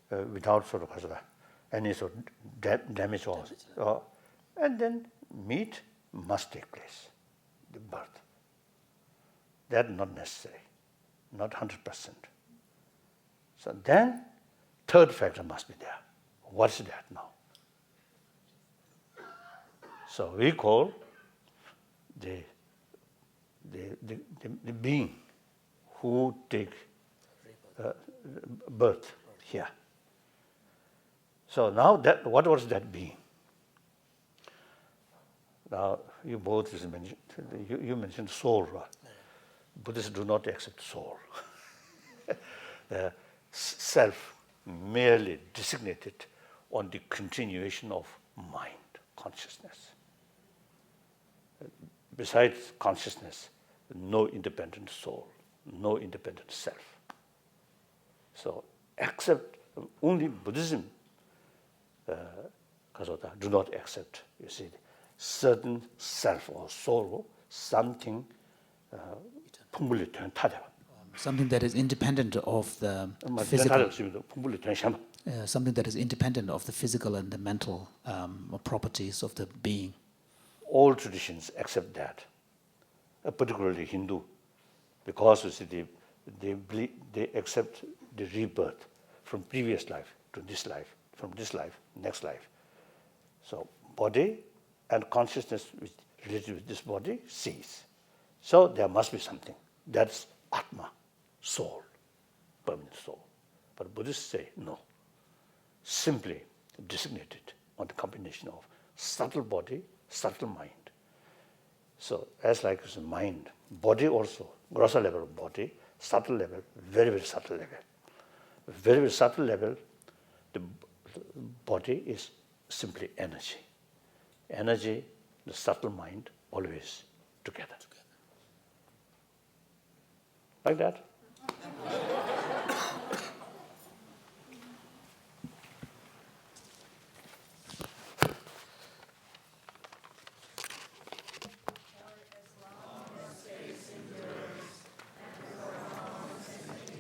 without sort of any sort of damage also. And then meat must take place, the birth. That's not necessary, not 100%. So then, third factor must be there. What's that now? So we call the being who take birth here. So now that what was that being? Now you both mentioned you mentioned soul, right? Buddhists do not accept soul. the self merely designated on the continuation of mind, consciousness. Besides consciousness, no independent soul, no independent self. So, except only Buddhism do not accept, you see, certain self or soul, something Something that is independent of the physical. physical. Something that is independent of the physical and the mental properties of the being. All traditions accept that, particularly Hindu, because you see, they accept the rebirth from previous life to this life, from this life, next life. So body and consciousness which related with this body cease. So there must be something. That's Atma, soul, permanent soul. But Buddhists say no. Simply designated on the combination of subtle body, subtle mind. So as like as mind, body also, grosser level of body, subtle level, very, very subtle level. Very, very subtle level, the body is simply energy. Energy, the subtle mind, always together. Like that?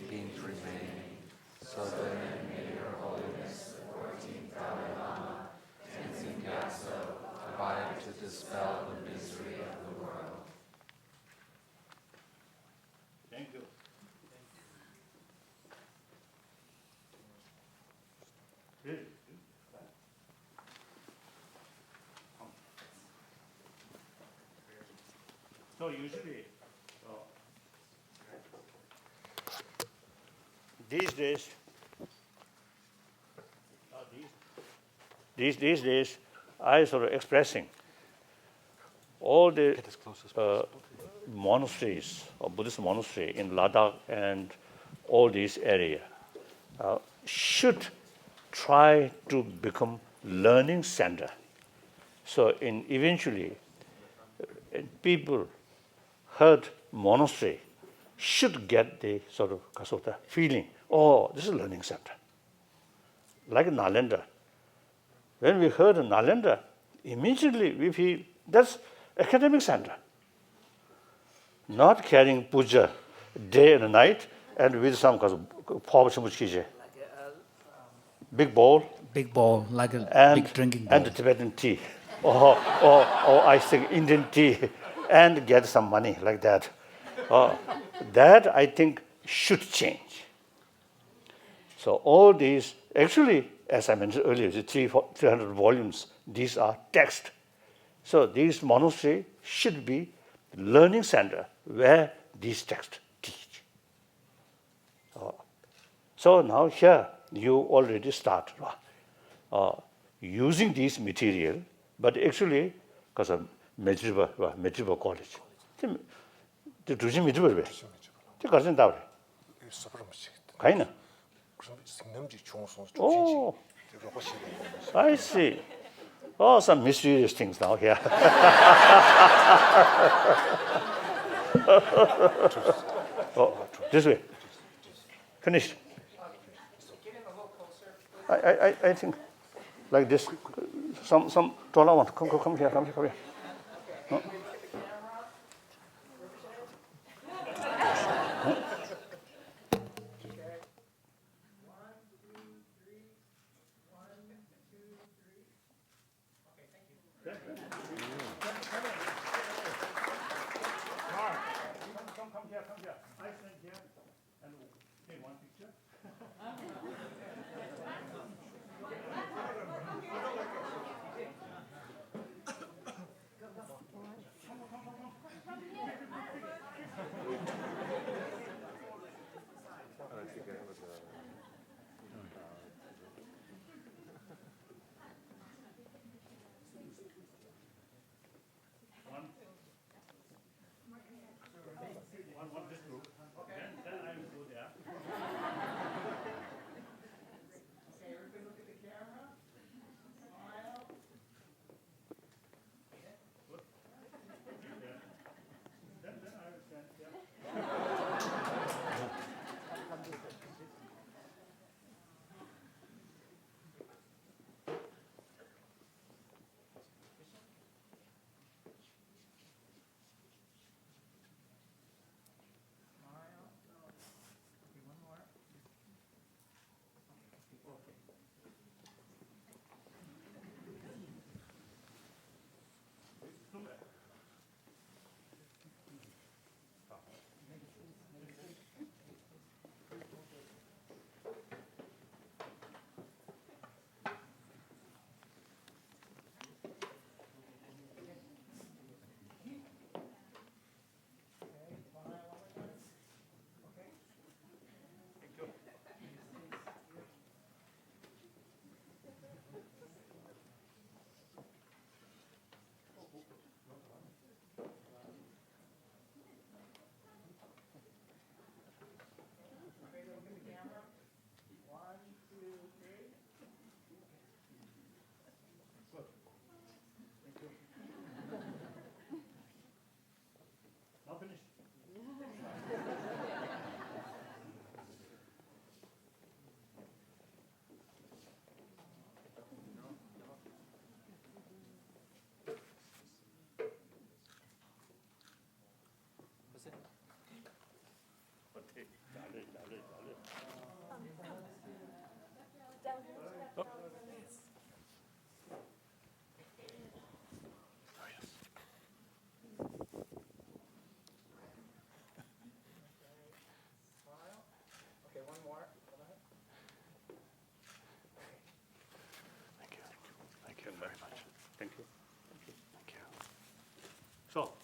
Beings remain, so that may your Holiness the 14th Dalai Lama, Tenzin Gyatso, abide to dispel the misery of the world. Thank you. So usually, these days, I sort of expressing all the Get as close as possible. monasteries or Buddhist monastery in Ladakh and all these area should try to become learning center. So in eventually, people heard monastery should get the sort of feeling, oh, this is a learning center. Like Nalanda. When we heard Nalanda, immediately we feel that's academic center. Not carrying puja day and night and with some kind of big bowl Big ball, like a and, big drinking bowl. and the Tibetan tea, or I think Indian tea, and get some money like that. That I think should change. So all these, actually, as I mentioned earlier, the 300 volumes, these are text. So these monasteries should be learning center where these texts teach. So now here you already start using this material, but actually, because of Maitripa College. The Dujin Maitripa way. The Garden Tower. Kaina. Oh, I see. Oh, some mysterious things now here. Oh, this way. Finished. I think like this. Some taller one. Come here. No? Come here. I stand here and take one picture.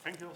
Thank you.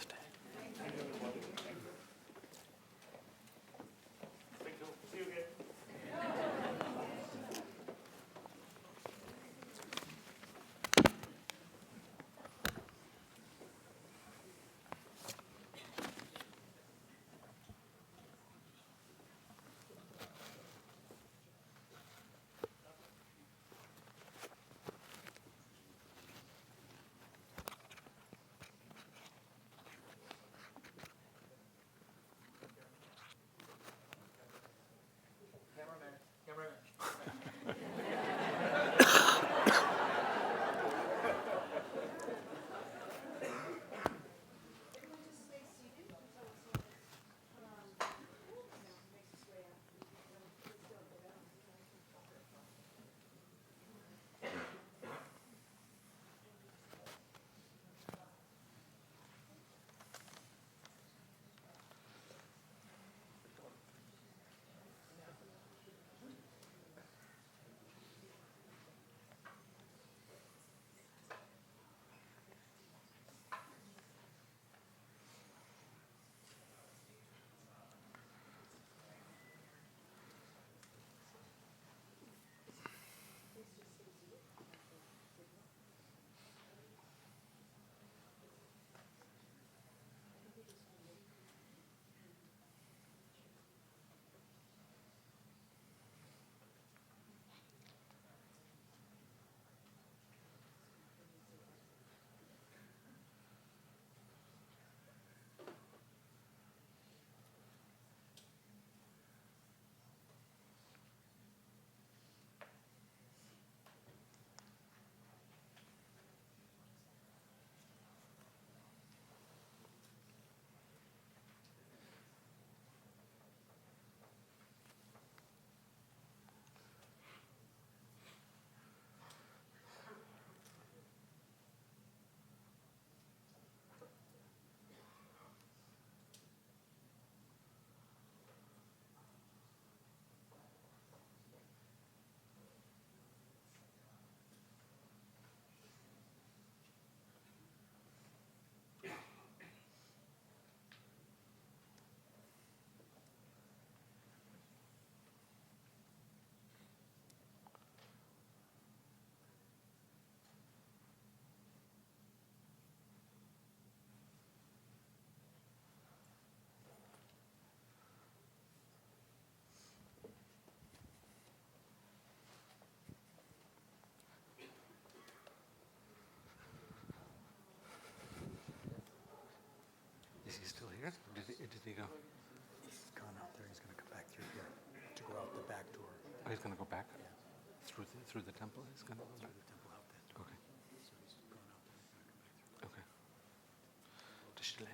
Is he still here? Did he go? He's gone out there. He's going to come back through here to go out the back door. Oh, he's going to go back through the temple. He's going to go back. Through the temple out that door. Okay. So he's gone out there. He's going to come back through. Okay. Tashile.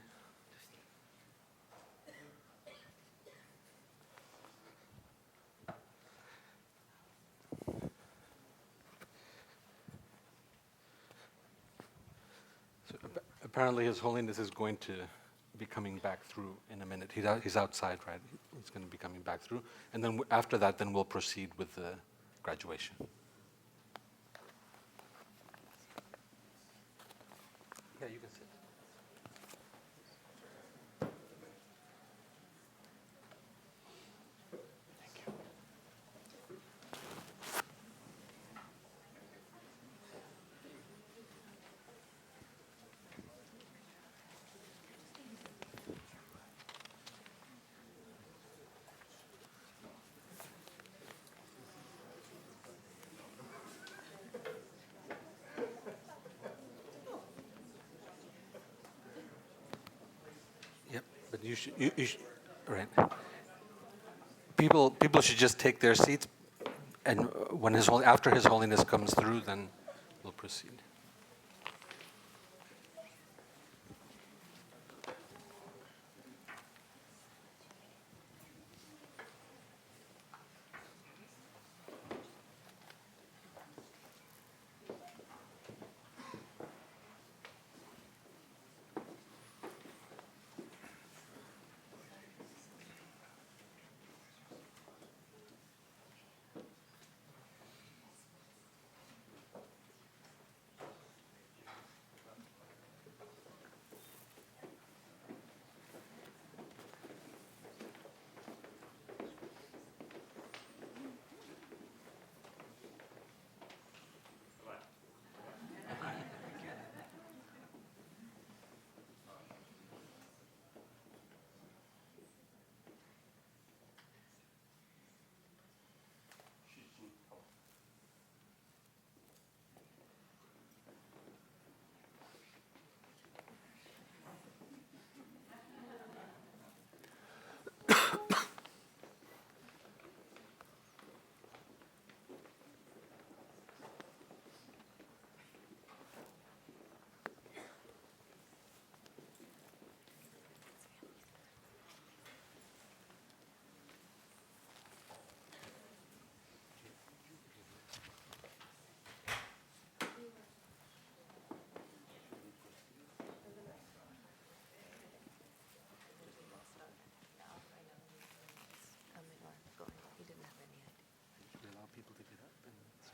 So apparently, His Holiness is going to be coming back through in a minute. He's outside, right? He's going to be coming back through, and then after that, then we'll proceed with the graduation. Yeah, you can sit. Yep, but you should, right. People should just take their seats, and when after His Holiness comes through, then we'll proceed.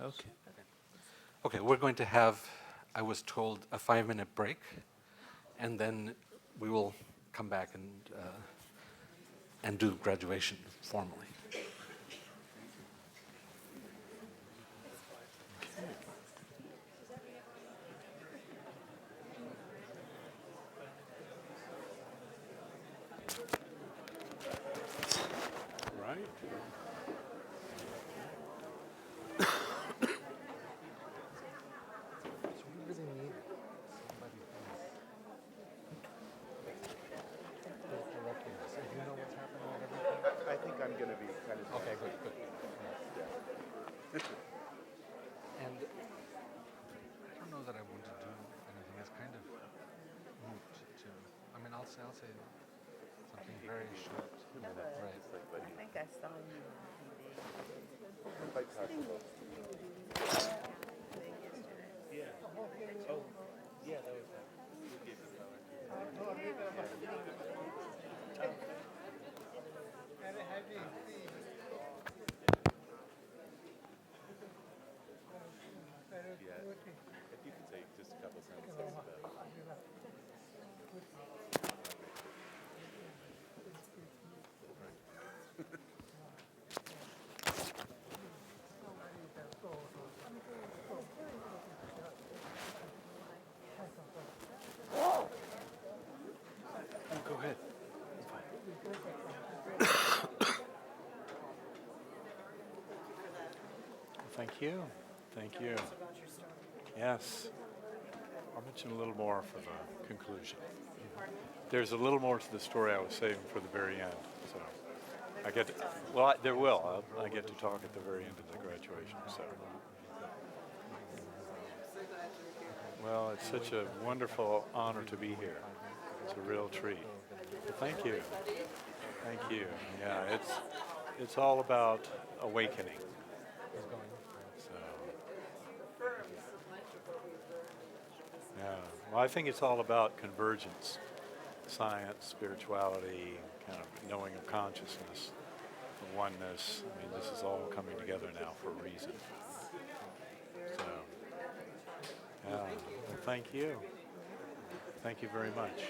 Okay. Okay, we're going to have, I was told, a 5-minute break, and then we will come back and do graduation formally. Right? I think I'm going to be kind of. Okay, good. And I don't know that I want to do anything. It's kind of moot to. I mean, I'll say something very short. Right. I think I saw you on Quite possible. Yeah. If you could say just a couple sentences about. Go ahead. Thank you. Thank you. Yes. I'll mention a little more for the conclusion. There's a little more to the story I was saving for the very end. So I get to, well, there will. I get to talk at the very end of the graduation. So. Well, it's such a wonderful honor to be here. It's a real treat. Well, thank you. Thank you. Yeah, it's all about awakening. So, yeah. Well, I think it's all about convergence, science, spirituality, kind of knowing of consciousness, the oneness. I mean, this is all coming together now for a reason. So, yeah. Well, thank you. Thank you very much.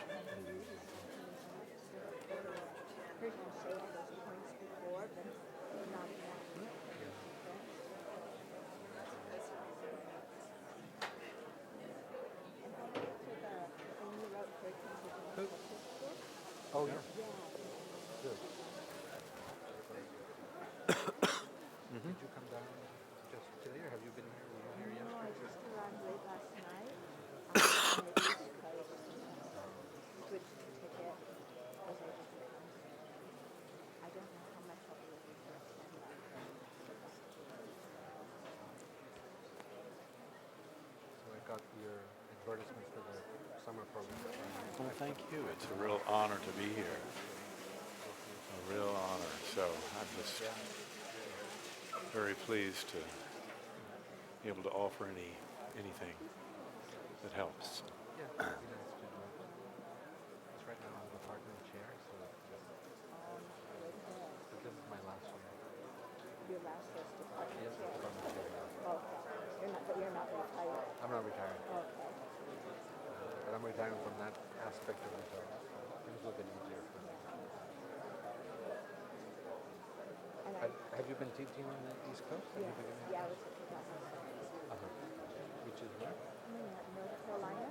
Oh, yeah. Good. Did you come down just today, or have you been here? Were you here No, I yesterday? just arrived late last night. On the East Coast. Switched the ticket. Was able to come. I don't know how much I'll be able to attend that. So I got your advertisement for the summer program. Well, thank you. It's a real honor to be here. A real honor. So I'm just very pleased to be able to offer anything that helps. Yeah, it'd be nice to do it. It's right now I'm the partner chair, so but this is my last one. Your last was department Yes, chair. partner chair. Okay. You're not retired. I'm not retired, Okay. but I'm retiring from that aspect of retirement. Things will get easier for me. And I, Have you been teaching on the East Coast? Have you been doing yeah, I was at the Uh-huh. Which is where? North Carolina.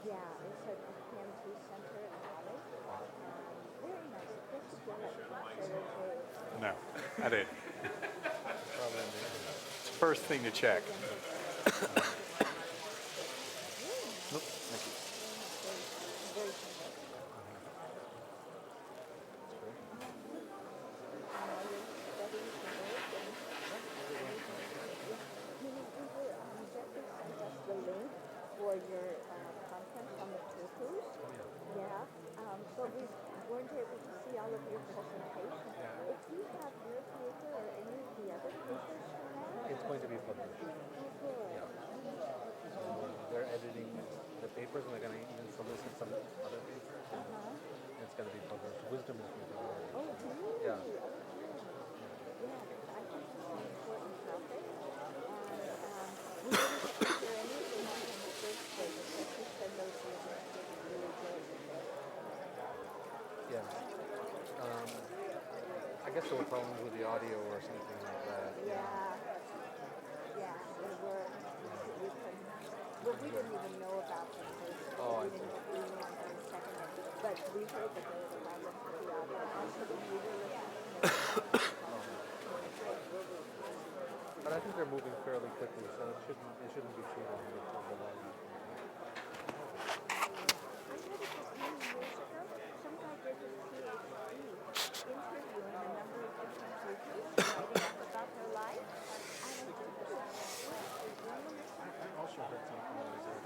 Yeah, it's at the PMT Center in Raleigh. Very nice. Just to feel like Thursday. No, I did. Probably in the It's the first thing to check. Nope, thank you. Very simple. The link for your conference on the tutus. Yeah. But we weren't able to see all of your presentation. If you have your paper or any of the other papers from that, It's going to be published. good. They're editing the papers, and they're going to even solicit some other papers. It's going to be published. Wisdom is going to be published. Oh, really? Yeah. Yeah, I think it's an important topic. And guess there were problems with the audio or something like that. Yeah. Yeah, there were. We couldn't. Well, we didn't even know about the first. Oh, I we didn't. We knew on the second one, but we heard that there was a problem with the audio. Also, when we were listening. But I think they're moving fairly quickly, so it shouldn't be too long until the volume. I heard it just many years ago. Some guy did his PhD interviewing a number of different teachers, writing up about their life. And I think it was women or something. I also heard something like that.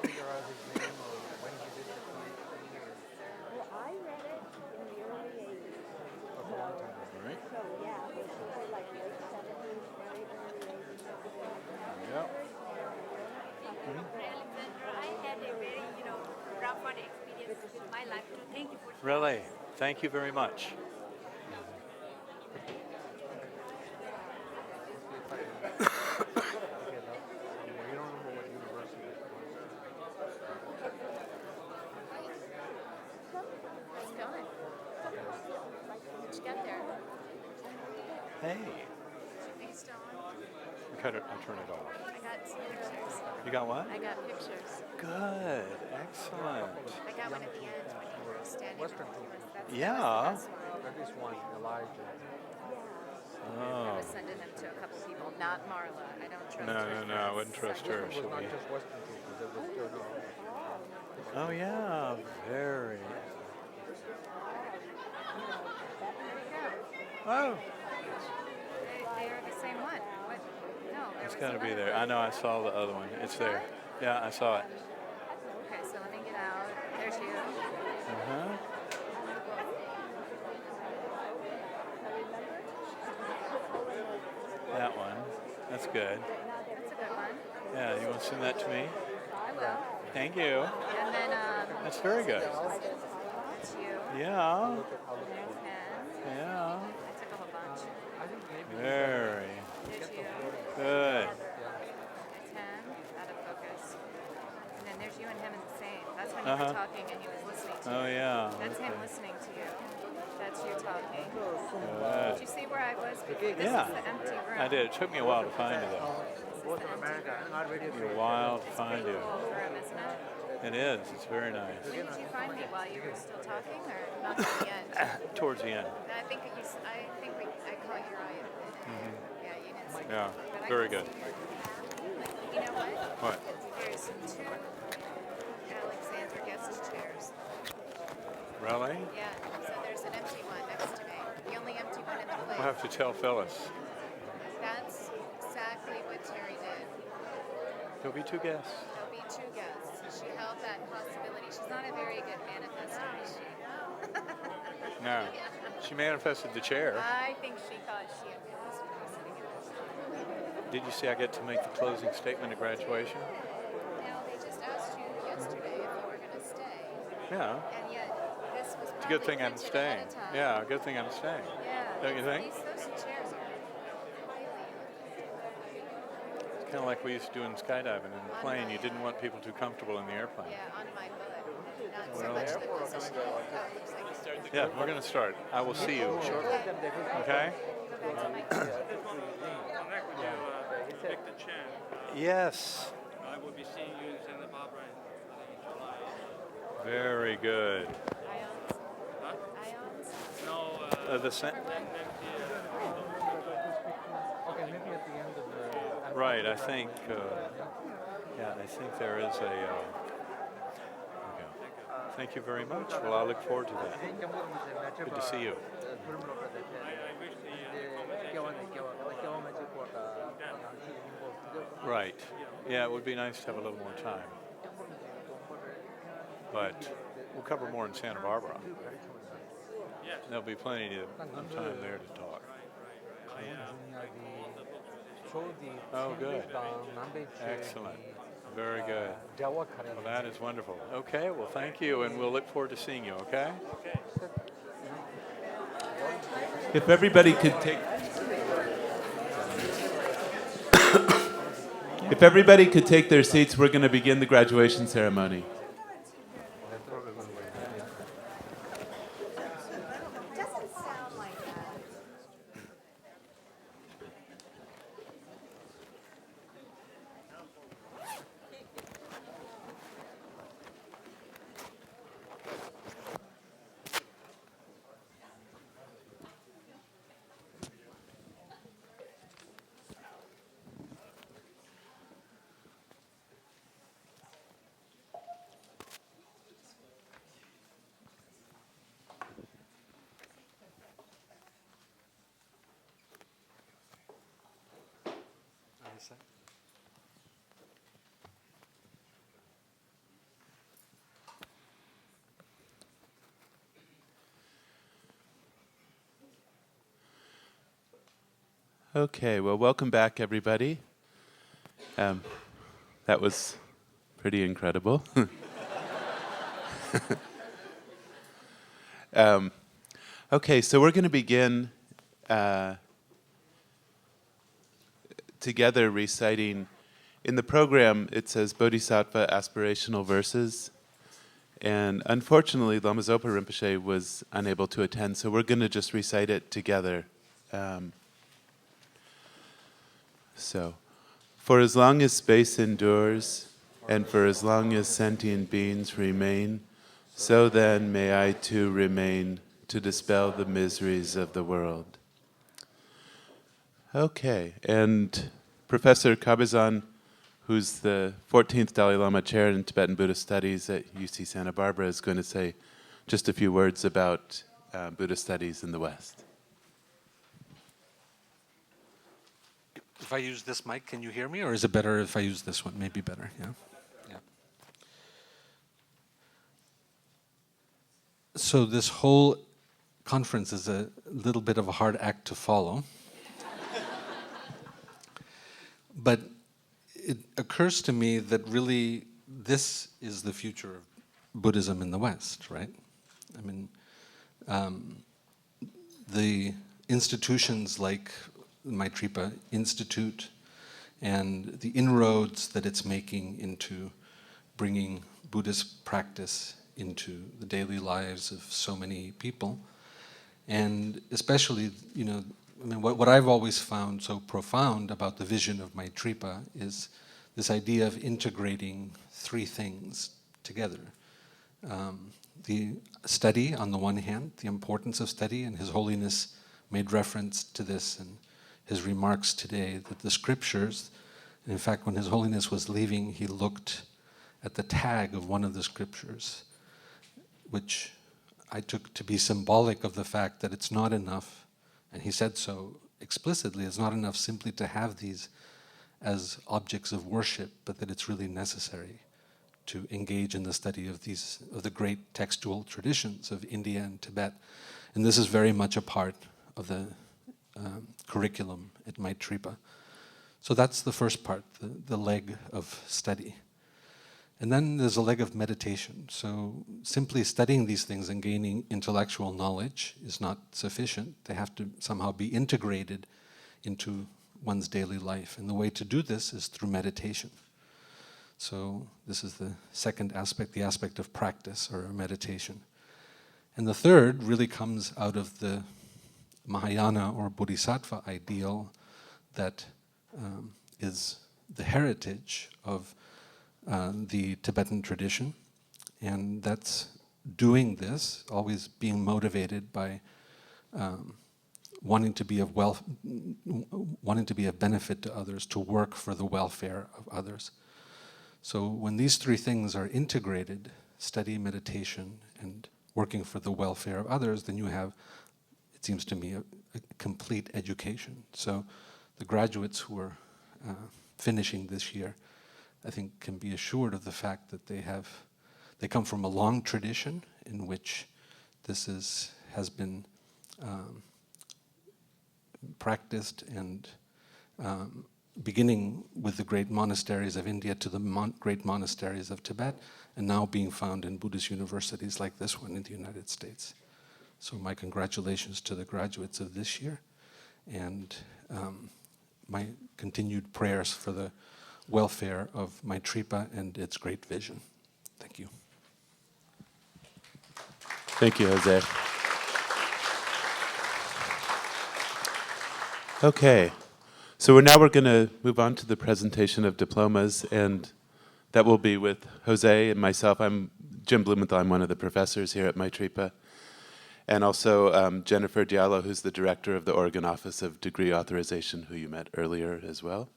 Figure out his name or when he did the PhD or Well, I read it in the early 80s. a long time ago. Right? So, yeah, it was probably like late 70s, very early 80s. Yep. Alexandra, I had a very, profound experience with my life too. Thank you for Really? Thank you very much. You don't remember what university it was? It's gone. Did you get there? Hey. Are you still on? I turn it off. I got some pictures. You got what? I got pictures. Good. Excellent. I got one at the end when you were standing Western next to us. That's Yeah. that was the best one. At least one, Elijah. I Oh. was sending them to a couple people, not Marla. I don't trust No, her. no, no, I wouldn't trust her. It was She'll not be. just Western teachers, it was still Oh yeah, very. Oh, They are the same one. What? No, there it's was got to be another there. one. I know. I saw the other one. It's there. Yeah, I saw it. Okay, so let me get out. There's you. Uh-huh. That one. That's good. That's a good one. Yeah, you want to send that to me? I will. Thank you. And then That's very good. that's you. Yeah. There's Ken. Yeah. I took a whole bunch. Very There's you. good. There's him, out of focus. And then there's you and him in the same. That's when you Uh-huh. were talking and he was listening to Oh you. yeah. That's him Okay. listening to you. That's you talking. Good. Did you see where I was before? This Yeah. is the empty room. I did. It took me a while to find you though. This is the empty room. It took me a while to It's a find pretty you. cool room, isn't it? It is. It's very nice. When did you find me? While you were still talking, or not at the end? Towards the end. I think I caught your eye. Yeah, you didn't see me. Yeah. But I Very can good. see you. You know what? What? There's two Alexander guest chairs. Really? Yeah. So there's an empty one next to me. The only empty one in the place. We'll have to tell Phyllis. That's exactly what Terry did. There'll be two guests. There'll be two guests. She held that possibility. She's not a very good manifestor, is she? No. She manifested the chair. I think she thought she was sitting in this chair. Did you see I get to make the closing statement at graduation? Now, they just asked you yesterday if you were going to stay, Yeah. and yet this was It's a good probably thing I'm printed staying. ahead of time. Yeah, good thing I'm staying. Yeah. Don't you think? Those chairs are highly It's kind of like we used to do in skydiving in the plane. You didn't want people too comfortable in the airplane. yeah, on my butt. Not so Well- much the position. Oh, it looks like Yeah, we're going to start. I will see you shortly. Okay? go back to my Pick the chant. Yes. I will be seeing you in Santa Barbara in July. Very good. ions. Huh? Ions. No, The sen- next year. Okay, maybe at the end of the... right, I think, yeah, I think there is a, okay. Thank you very much. Well, I look forward to that. Good to see you. I wish the Right. Yeah, it would be nice to have a little more time. But we'll cover more in Santa Barbara. There'll be plenty of time there to talk. Oh, good. Excellent. Very good. Well, that is wonderful. Okay, well, thank you, and we'll look forward to seeing you, okay? If everybody could take if everybody could take their seats, we're going to begin the graduation ceremony. sec. Okay, well, welcome back, everybody. That was pretty incredible. Okay, so we're going to begin together reciting. In the program, it says Bodhisattva aspirational verses. And unfortunately, Lama Zopa Rinpoche was unable to attend, so we're going to just recite it together. So, for as long as space endures, and for as long as sentient beings remain, so then may I too remain to dispel the miseries of the world. Okay, and Professor Kabazan, who's the 14th Dalai Lama Chair in Tibetan Buddhist Studies at UC Santa Barbara, is going to say just a few words about Buddhist studies in the West. If I use this mic, can you hear me, or is it better if I use this one? Maybe better, yeah? Yeah. So this whole conference is a little bit of a hard act to follow. But it occurs to me that really this is the future of Buddhism in the West, right? I mean, the institutions like Maitripa Institute and the inroads that it's making into bringing Buddhist practice into the daily lives of so many people. And especially, you know, I mean, what I've always found so profound about the vision of Maitripa is this idea of integrating three things together. The study, on the one hand, the importance of study, and His Holiness made reference to this in his remarks today, that the scriptures, and in fact, when His Holiness was leaving, he looked at the tag of one of the scriptures, which I took to be symbolic of the fact that it's not enough, and he said so explicitly, it's not enough simply to have these as objects of worship, but that it's really necessary to engage in the study of the great textual traditions of India and Tibet. And this is very much a part of the curriculum at Maitripa. So that's the first part, the leg of study. And then there's a leg of meditation. So simply studying these things and gaining intellectual knowledge is not sufficient. They have to somehow be integrated into one's daily life. And the way to do this is through meditation. So this is the second aspect, the aspect of practice or meditation. And the third really comes out of the Mahayana or Bodhisattva ideal that is the heritage of the Tibetan tradition. And that's doing this, always being motivated by wanting to be of benefit to others, to work for the welfare of others. So when these three things are integrated, study, meditation, and working for the welfare of others, then you have, it seems to me, a complete education. So the graduates who are finishing this year, I think, can be assured of the fact that they come from a long tradition in which this has been practiced, and beginning with the great monasteries of India to the great monasteries of Tibet, and now being found in Buddhist universities like this one in the United States. So my congratulations to the graduates of this year, and my continued prayers for the welfare of Maitripa and its great vision. Thank you. Thank you, Jose. Okay, so we're going to move on to the presentation of diplomas, and that will be with Jose and myself. I'm Jim Blumenthal. I'm one of the professors here at Maitripa, and also Jennifer Diallo, who's the director of the Oregon Office of Degree Authorization, who you met earlier as well.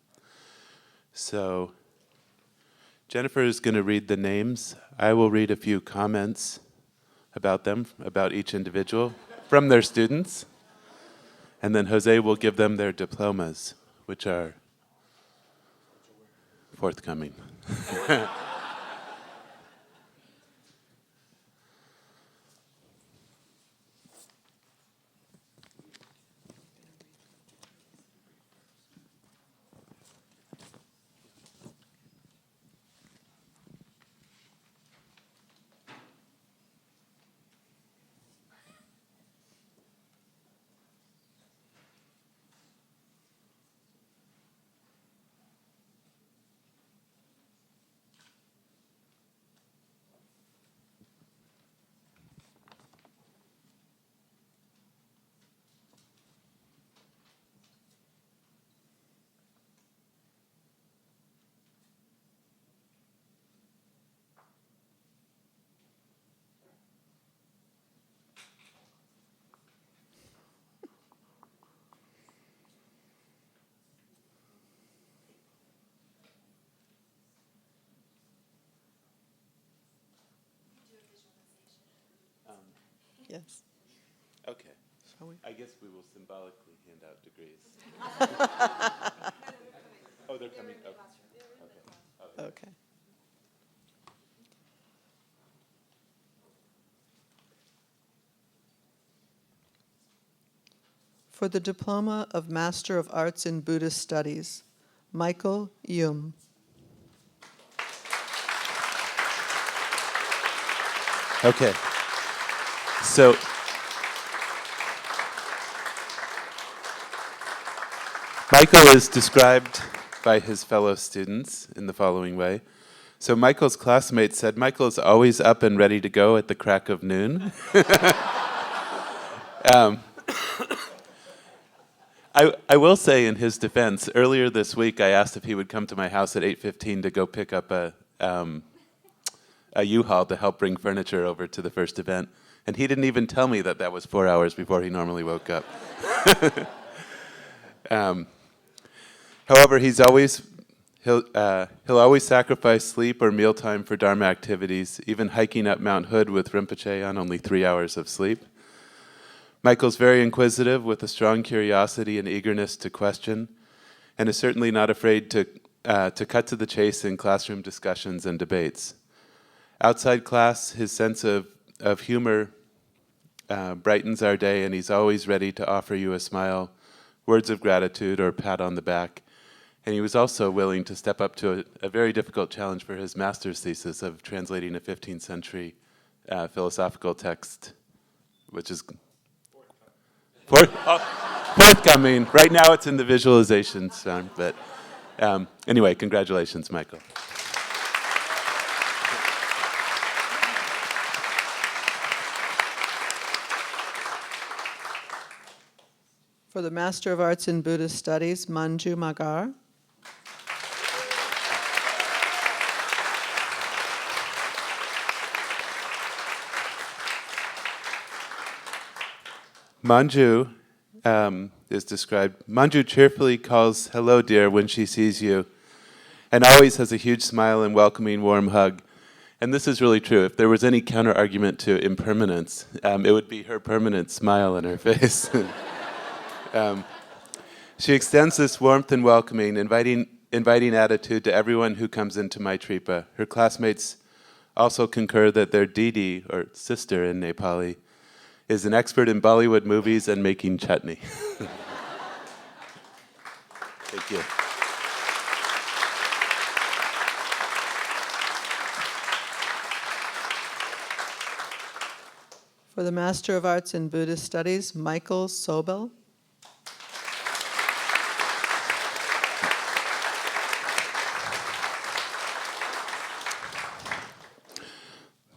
So Jennifer is going to read the names. I will read a few comments about them, about each individual, from their students. And then Jose will give them their diplomas, which are forthcoming. Yes. Okay. Shall we? I guess we will symbolically hand out degrees. Oh, they're coming. Okay. Okay. For the Diploma of Master of Arts in Buddhist Studies, Michael Yum. Okay. So, Michael is described by his fellow students in the following way. So Michael's classmates said, Michael is always up and ready to go at the crack of noon. I will say in his defense, earlier this week I asked if he would come to my house at 8:15 to go pick up a U-Haul to help bring furniture over to the first event. And he didn't even tell me that that was 4 hours before he normally woke up. However, he'll always sacrifice sleep or mealtime for Dharma activities, even hiking up Mount Hood with Rinpoche on only 3 hours of sleep. Michael's very inquisitive with a strong curiosity and eagerness to question, and is certainly not afraid to cut to the chase in classroom discussions and debates. Outside class, his sense of humor brightens our day, and he's always ready to offer you a smile, words of gratitude, or a pat on the back. And he was also willing to step up to a very difficult challenge for his master's thesis of translating a 15th century philosophical text, which is forthcoming. Right now it's in the visualizations, but anyway, congratulations, Michael. For the Master of Arts in Buddhist Studies, Manju Magar. Manju is described. Manju cheerfully calls hello, dear, when she sees you, and always has a huge smile and welcoming, warm hug. And this is really true. If there was any counter-argument to impermanence, it would be her permanent smile on her face. She extends this warmth and welcoming, inviting attitude to everyone who comes into Maitripa. Her classmates also concur that their Didi, or sister in Nepali, is an expert in Bollywood movies and making chutney. Thank you. For the Master of Arts in Buddhist Studies, Michael Sobel.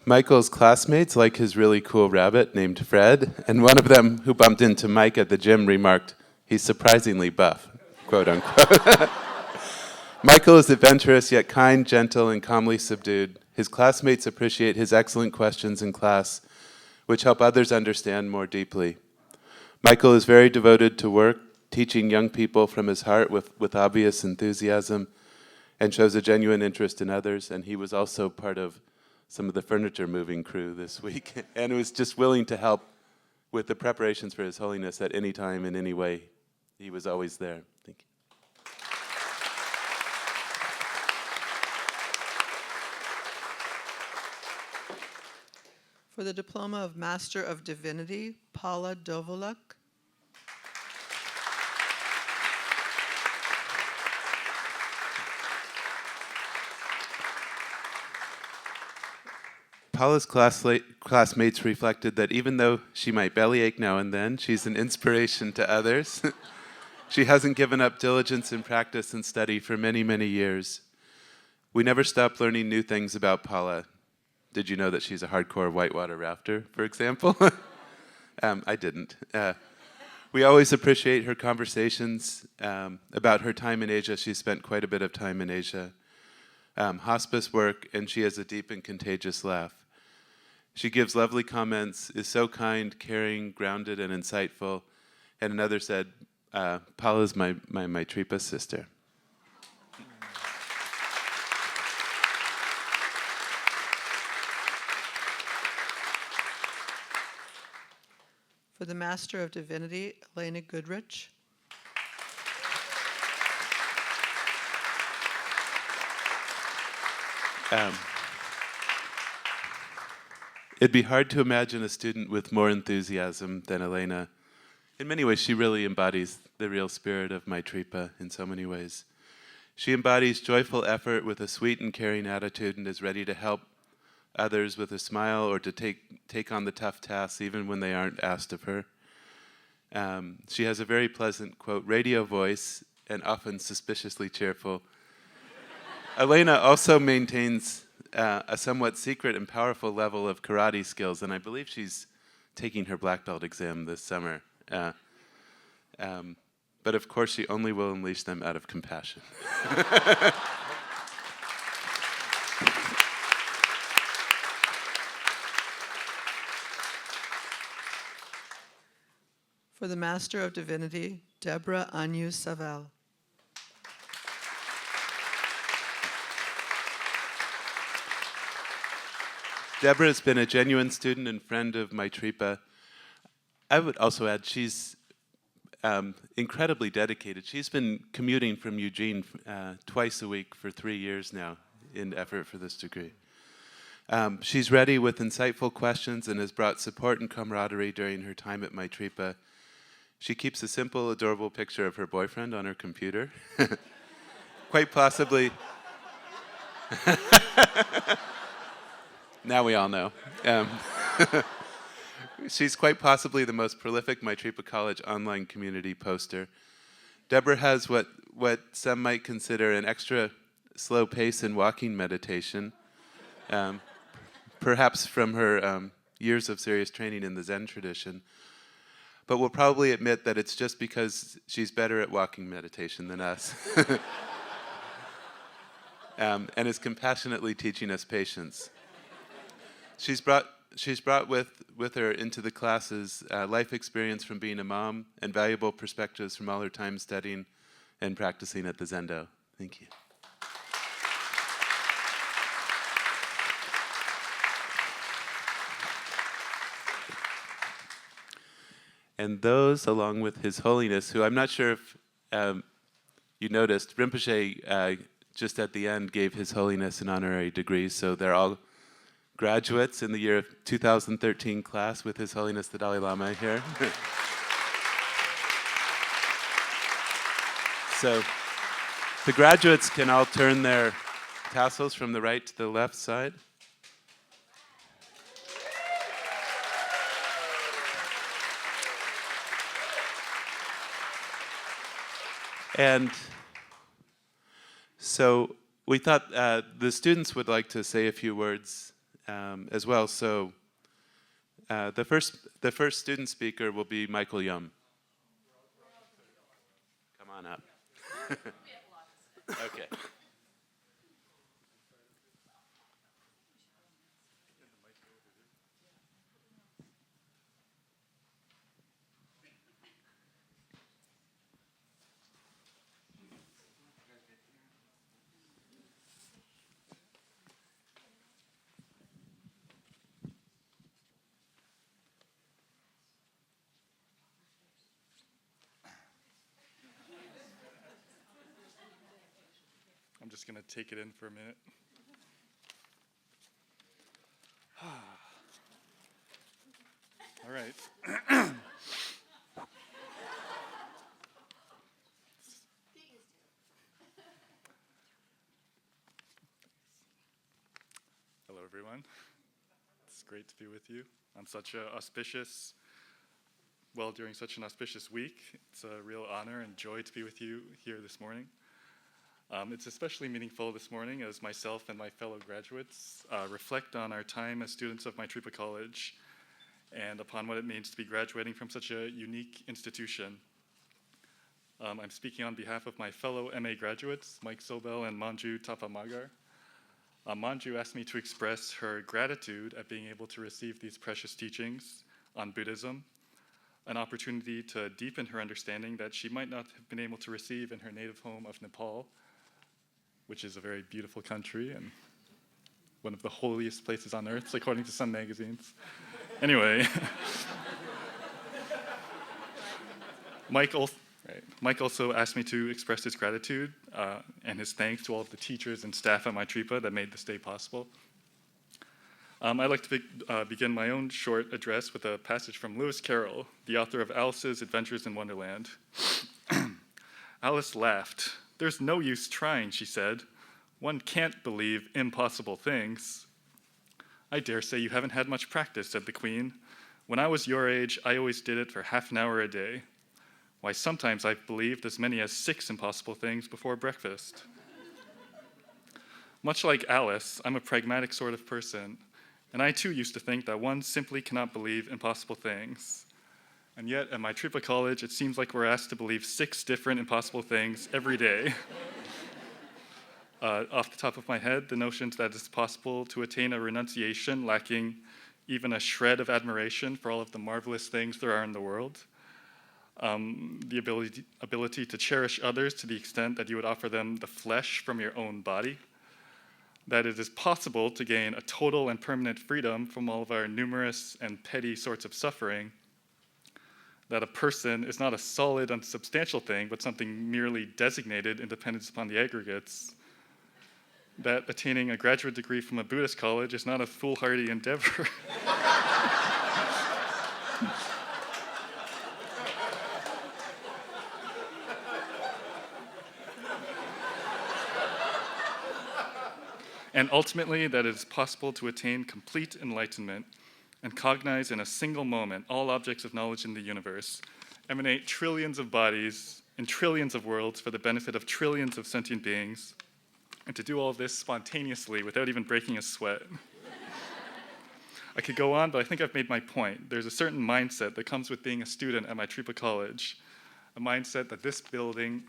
Michael's classmates like his really cool rabbit named Fred, and one of them who bumped into Mike at the gym remarked, he's surprisingly buff, quote unquote. Michael is adventurous yet kind, gentle, and calmly subdued. His classmates appreciate his excellent questions in class, which help others understand more deeply. Michael is very devoted to work, teaching young people from his heart with obvious enthusiasm, and shows a genuine interest in others, and he was also part of some of the furniture moving crew this week, and was just willing to help with the preparations for His Holiness at any time, in any way. He was always there. Thank you. For the Diploma of Master of Divinity, Paula Dovoluk. Paula's classmates reflected that even though she might bellyache now and then, she's an inspiration to others. She hasn't given up diligence in practice and study for many, many years. We never stop learning new things about Paula. Did you know that she's a hardcore whitewater rafter, for example? I didn't. We always appreciate her conversations about her time in Asia. She spent quite a bit of time in Asia. Hospice work, and she has a deep and contagious laugh. She gives lovely comments, is so kind, caring, grounded, and insightful. And another said, Paula's my Maitripa sister. For the Master of Divinity, Elena Goodrich. It'd be hard to imagine a student with more enthusiasm than Elena. In many ways, she really embodies the real spirit of Maitripa in so many ways. She embodies joyful effort with a sweet and caring attitude and is ready to help others with a smile or to take on the tough tasks even when they aren't asked of her. She has a very pleasant, quote, radio voice and often suspiciously cheerful. Elena also maintains a somewhat secret and powerful level of karate skills, and I believe she's taking her black belt exam this summer. But of course, she only will unleash them out of compassion. For the Master of Divinity, Deborah Anu Savel. Deborah has been a genuine student and friend of Maitripa. I would also add she's incredibly dedicated. She's been commuting from Eugene twice a week for 3 years now in effort for this degree. She's ready with insightful questions and has brought support and camaraderie during her time at Maitripa. She keeps a simple, adorable picture of her boyfriend on her computer. Quite possibly. Now we all know. She's quite possibly the most prolific Maitripa College online community poster. Deborah has what some might consider an extra slow pace in walking meditation, perhaps from her years of serious training in the Zen tradition. But we'll probably admit that it's just because she's better at walking meditation than us. And is compassionately teaching us patience. She's brought with her into the classes life experience from being a mom and valuable perspectives from all her time studying and practicing at the Zendo. Thank you. And those, along with His Holiness, who I'm not sure if you noticed, Rinpoche just at the end gave His Holiness an honorary degree, so they're all graduates in the year 2013 class with His Holiness the Dalai Lama here. So the graduates can all turn their tassels from the right to the left side. And so we thought the students would like to say a few words as well. So the first student speaker will be Michael Yum. Come on up. Okay. I'm just going to take it in for a minute. everyone. It's great to be with you on such a auspicious, during such an auspicious week. It's a real honor and joy to be with you here this morning. It's especially meaningful this morning as myself and my fellow graduates reflect on our time as students of Maitripa College and upon what it means to be graduating from such a unique institution. I'm speaking on behalf of my fellow MA graduates, Mike Sobel and Manju Tapamagar. Manju asked me to express her gratitude at being able to receive these precious teachings on Buddhism, an opportunity to deepen her understanding that she might not have been able to receive in her native home of Nepal, which is a very beautiful country and one of the holiest places on earth, according to some magazines. Anyway, Mike also asked me to express his gratitude and his thanks to all of the teachers and staff at Maitripa that made this day possible. I'd like to begin my own short address with a passage from Lewis Carroll, the author of Alice's Adventures in Wonderland. Alice laughed. "There's no use trying," she said. "One can't believe impossible things." "I dare say you haven't had much practice," said the Queen. "When I was your age, I always did it for half an hour a day. Why, sometimes I've believed as many as 6 impossible things before breakfast." Much like Alice, I'm a pragmatic sort of person, and I too used to think that one simply cannot believe impossible things. And yet, at Maitripa College, it seems like we're asked to believe 6 different impossible things every day. Off the top of my head, the notions that it's possible to attain a renunciation lacking even a shred of admiration for all of the marvelous things there are in the world. The ability to cherish others to the extent that you would offer them the flesh from your own body. That it is possible to gain a total and permanent freedom from all of our numerous and petty sorts of suffering. That a person is not a solid, unsubstantial thing, but something merely designated in dependence upon the aggregates. That attaining a graduate degree from a Buddhist college is not a foolhardy endeavor. And ultimately, that it is possible to attain complete enlightenment and cognize in a single moment all objects of knowledge in the universe, emanate trillions of bodies in trillions of worlds for the benefit of trillions of sentient beings, and to do all of this spontaneously without even breaking a sweat. I could go on, but I think I've made my point. There's a certain mindset that comes with being a student at Maitripa College, a mindset that this building,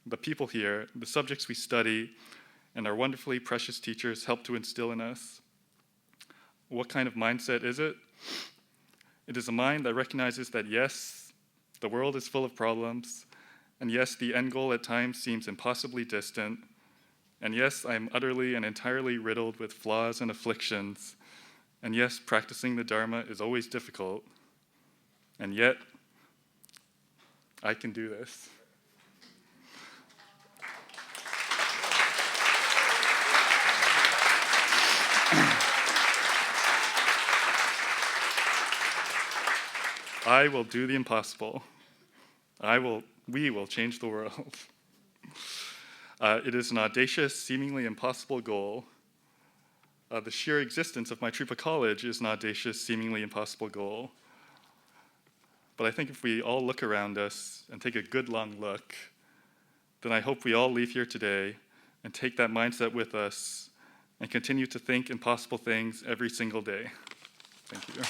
the people here, the subjects we study, and our wonderfully precious teachers help to instill in us. What kind of mindset is it? It is a mind that recognizes that yes, the world is full of problems, and yes, the end goal at times seems impossibly distant, and yes, I am utterly and entirely riddled with flaws and afflictions, and yes, practicing the Dharma is always difficult, and yet, I can do this. I will do the impossible. We will change the world. It is an audacious, seemingly impossible goal. The sheer existence of Maitripa College is an audacious, seemingly impossible goal. But I think if we all look around us and take a good long look, then I hope we all leave here today and take that mindset with us and continue to think impossible things every single day. Thank you.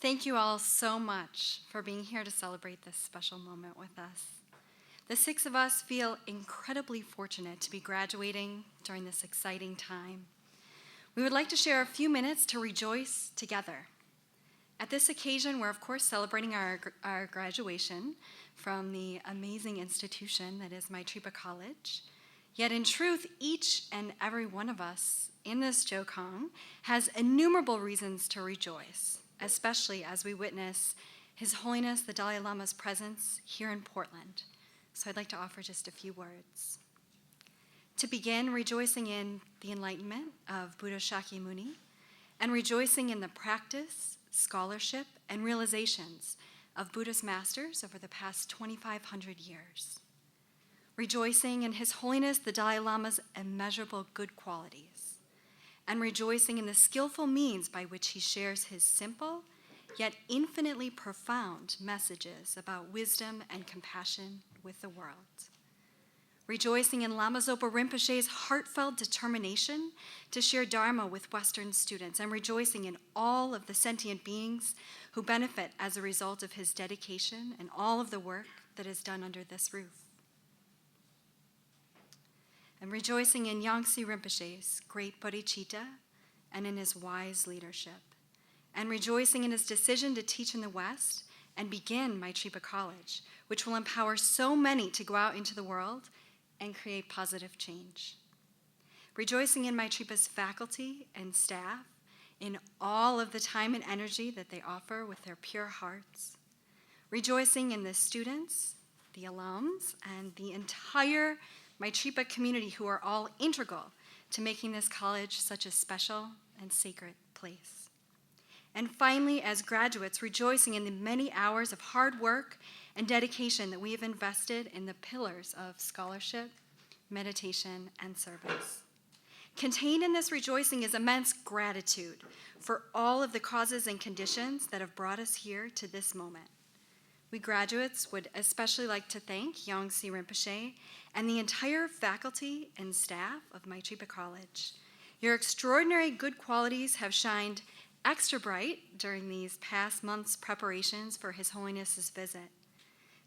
Thank you all so much for being here to celebrate this special moment with us. The 6 of us feel incredibly fortunate to be graduating during this exciting time. We would like to share a few minutes to rejoice together. At this occasion, we're of course celebrating our graduation from the amazing institution that is Maitripa College. Yet in truth, each and every one of us in this Jokong has innumerable reasons to rejoice, especially as we witness His Holiness the Dalai Lama's presence here in Portland. So I'd like to offer just a few words. To begin, rejoicing in the enlightenment of Buddha Shakyamuni and rejoicing in the practice, scholarship, and realizations of Buddhist masters over the past 2,500 years, rejoicing in His Holiness the Dalai Lama's immeasurable good qualities, and rejoicing in the skillful means by which he shares his simple yet infinitely profound messages about wisdom and compassion with the world. Rejoicing in Lama Zopa Rinpoche's heartfelt determination to share Dharma with Western students, and rejoicing in all of the sentient beings who benefit as a result of his dedication and all of the work that is done under this roof. And rejoicing in Yangtze Rinpoche's great bodhicitta and in his wise leadership, and rejoicing in his decision to teach in the West and begin Maitripa College, which will empower so many to go out into the world and create positive change. Rejoicing in Maitripa's faculty and staff, in all of the time and energy that they offer with their pure hearts. Rejoicing in the students, the alums, and the entire Maitripa community who are all integral to making this college such a special and sacred place. And finally, as graduates, rejoicing in the many hours of hard work and dedication that we have invested in the pillars of scholarship, meditation, and service. Contained in this rejoicing is immense gratitude for all of the causes and conditions that have brought us here to this moment. We graduates would especially like to thank Yangtze Rinpoche and the entire faculty and staff of Maitripa College. Your extraordinary good qualities have shined extra bright during these past months' preparations for His Holiness's visit.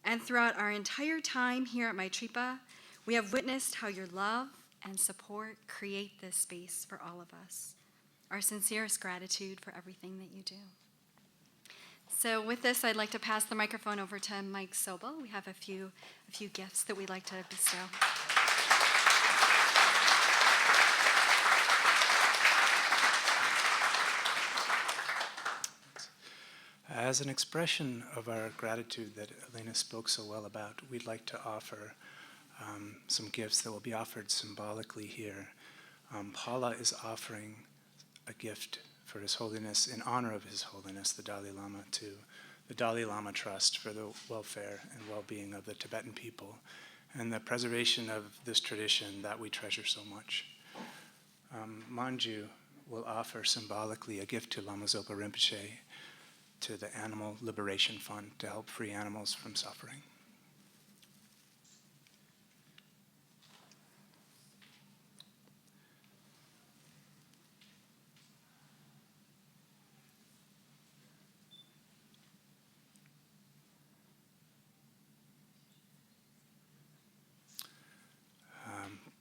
And throughout our entire time here at Maitripa, we have witnessed how your love and support create this space for all of us. Our sincerest gratitude for everything that you do. So with this, I'd like to pass the microphone over to Mike Sobel. We have a few gifts that we'd like to bestow. As an expression of our gratitude that Elena spoke so well about, we'd like to offer some gifts that will be offered symbolically here. Paula is offering a gift for His Holiness, in honor of His Holiness the Dalai Lama, to the Dalai Lama Trust for the welfare and well-being of the Tibetan people and the preservation of this tradition that we treasure so much. Manju will offer symbolically a gift to Lama Zopa Rinpoche to the Animal Liberation Fund to help free animals from suffering.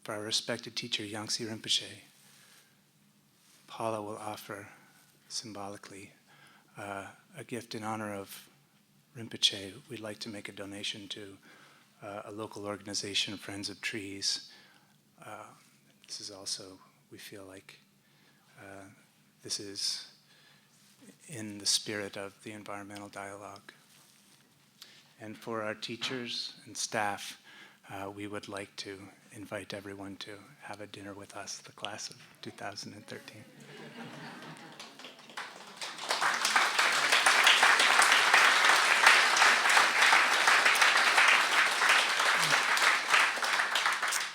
For our respected teacher, Yangtze Rinpoche, Paula will offer symbolically a gift in honor of Rinpoche. We'd like to make a donation to a local organization, Friends of Trees. This is also, we feel like this is in the spirit of the environmental dialogue. And for our teachers and staff, we would like to invite everyone to have a dinner with us, the class of 2013.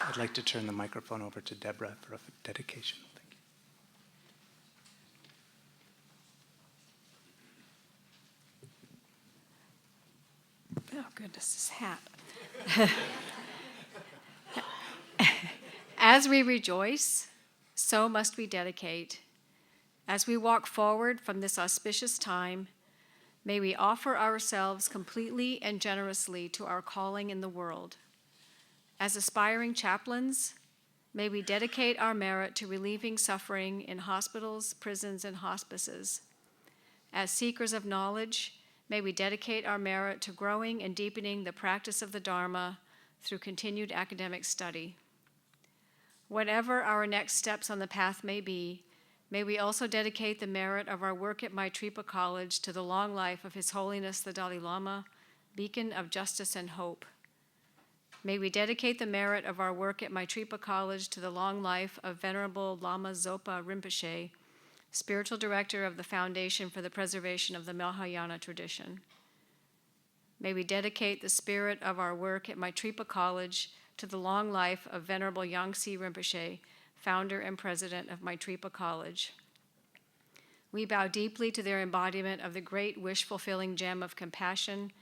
I'd like to turn the microphone over to Deborah for a dedication. Thank you. Oh, goodness, this hat. As we rejoice, so must we dedicate. As we walk forward from this auspicious time, may we offer ourselves completely and generously to our calling in the world. As aspiring chaplains, may we dedicate our merit to relieving suffering in hospitals, prisons, and hospices. As seekers of knowledge, may we dedicate our merit to growing and deepening the practice of the Dharma through continued academic study. Whatever our next steps on the path may be, may we also dedicate the merit of our work at Maitripa College to the long life of His Holiness the Dalai Lama, beacon of justice and hope. May we dedicate the merit of our work at Maitripa College to the long life of Venerable Lama Zopa Rinpoche, Spiritual Director of the Foundation for the Preservation of the Mahayana Tradition. May we dedicate the spirit of our work at Maitripa College to the long life of Venerable Yangtze Rinpoche, founder and president of Maitripa College. We bow deeply to their embodiment of the great wish-fulfilling gem of compassion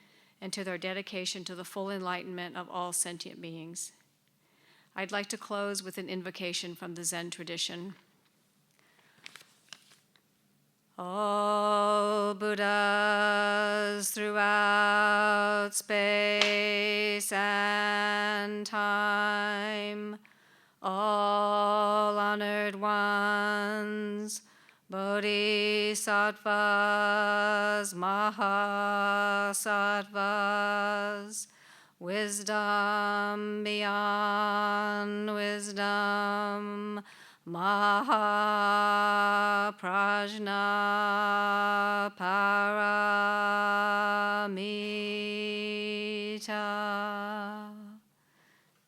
and to their dedication to the full enlightenment of all sentient beings. I'd like to close with an invocation from the Zen tradition. All Buddhas throughout space and time, all honored ones, bodhisattvas, mahasattvas, wisdom beyond wisdom, Mahaprajna Paramita.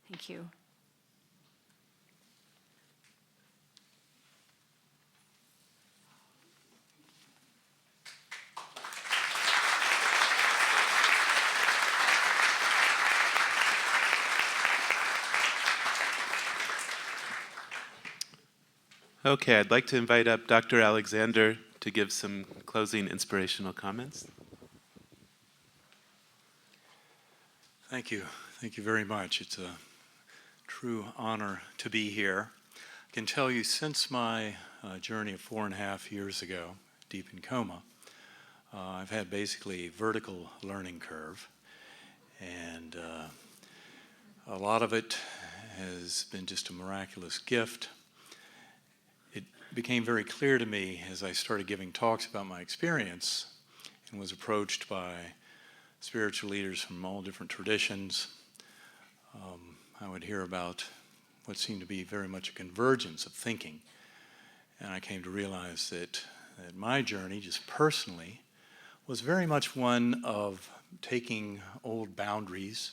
Thank you. Okay, I'd like to invite up Dr. Alexander to give some closing inspirational comments. Thank you. Thank you very much. It's a true honor to be here. I can tell you since my journey of 4.5 years ago, deep in coma, I've had basically a vertical learning curve. And a lot of it has been just a miraculous gift. It became very clear to me as I started giving talks about my experience and was approached by spiritual leaders from all different traditions. I would hear about what seemed to be very much a convergence of thinking. And I came to realize that my journey, just personally, was very much one of taking old boundaries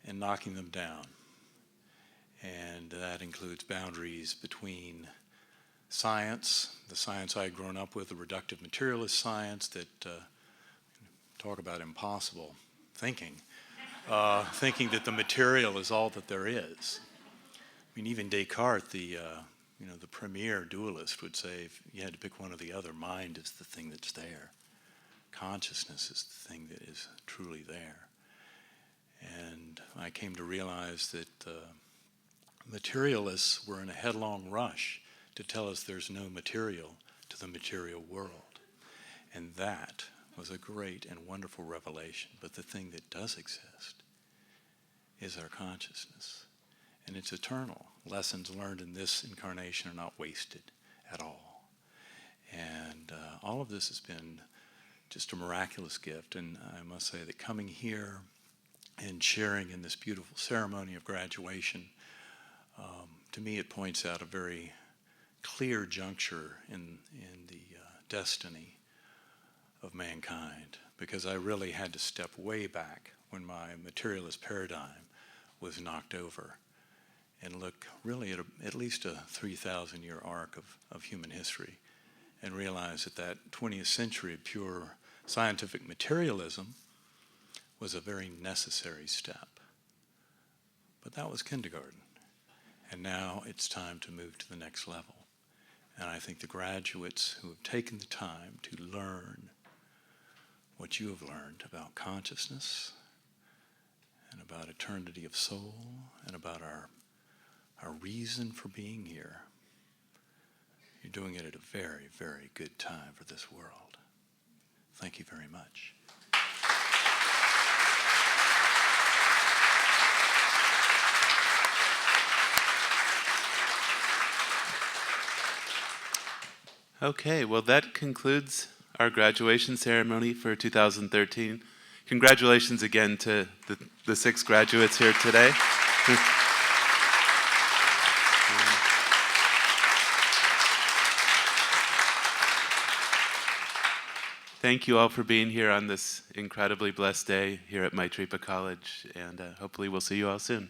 and knocking them down. And that includes boundaries between science, the science I had grown up with, the reductive materialist science that talk about impossible thinking, thinking that the material is all that there is. I mean, even Descartes, the premier dualist, would say if you had to pick one or the other, mind is the thing that's there. Consciousness is the thing that is truly there. And I came to realize that materialists were in a headlong rush to tell us there's no material to the material world. And that was a great and wonderful revelation. But the thing that does exist is our consciousness. And it's eternal. Lessons learned in this incarnation are not wasted at all. And all of this has been just a miraculous gift. And I must say that coming here and sharing in this beautiful ceremony of graduation, to me it points out a very clear juncture in the destiny of mankind, because I really had to step way back when my materialist paradigm was knocked over and look really at least a 3,000-year arc of human history and realize that 20th century of pure scientific materialism was a very necessary step. But that was kindergarten. And now it's time to move to the next level. And I think the graduates who have taken the time to learn what you have learned about consciousness and about eternity of soul and about our reason for being here, you're doing it at a very, very good time for this world. Thank you very much. Okay, well, that concludes our graduation ceremony for 2013. Congratulations again to the 6 graduates here today. Thank you all for being here on this incredibly blessed day here at Maitripa College, and hopefully we'll see you all soon.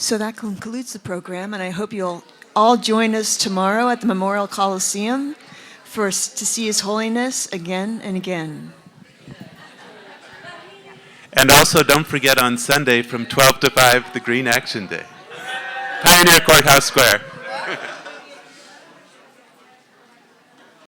So that concludes the program, and I hope you'll all join us tomorrow at the Memorial Coliseum to see His Holiness again and again. And also, don't forget on Sunday from 12 to 5, the Green Action Day. Pioneer Courthouse Square.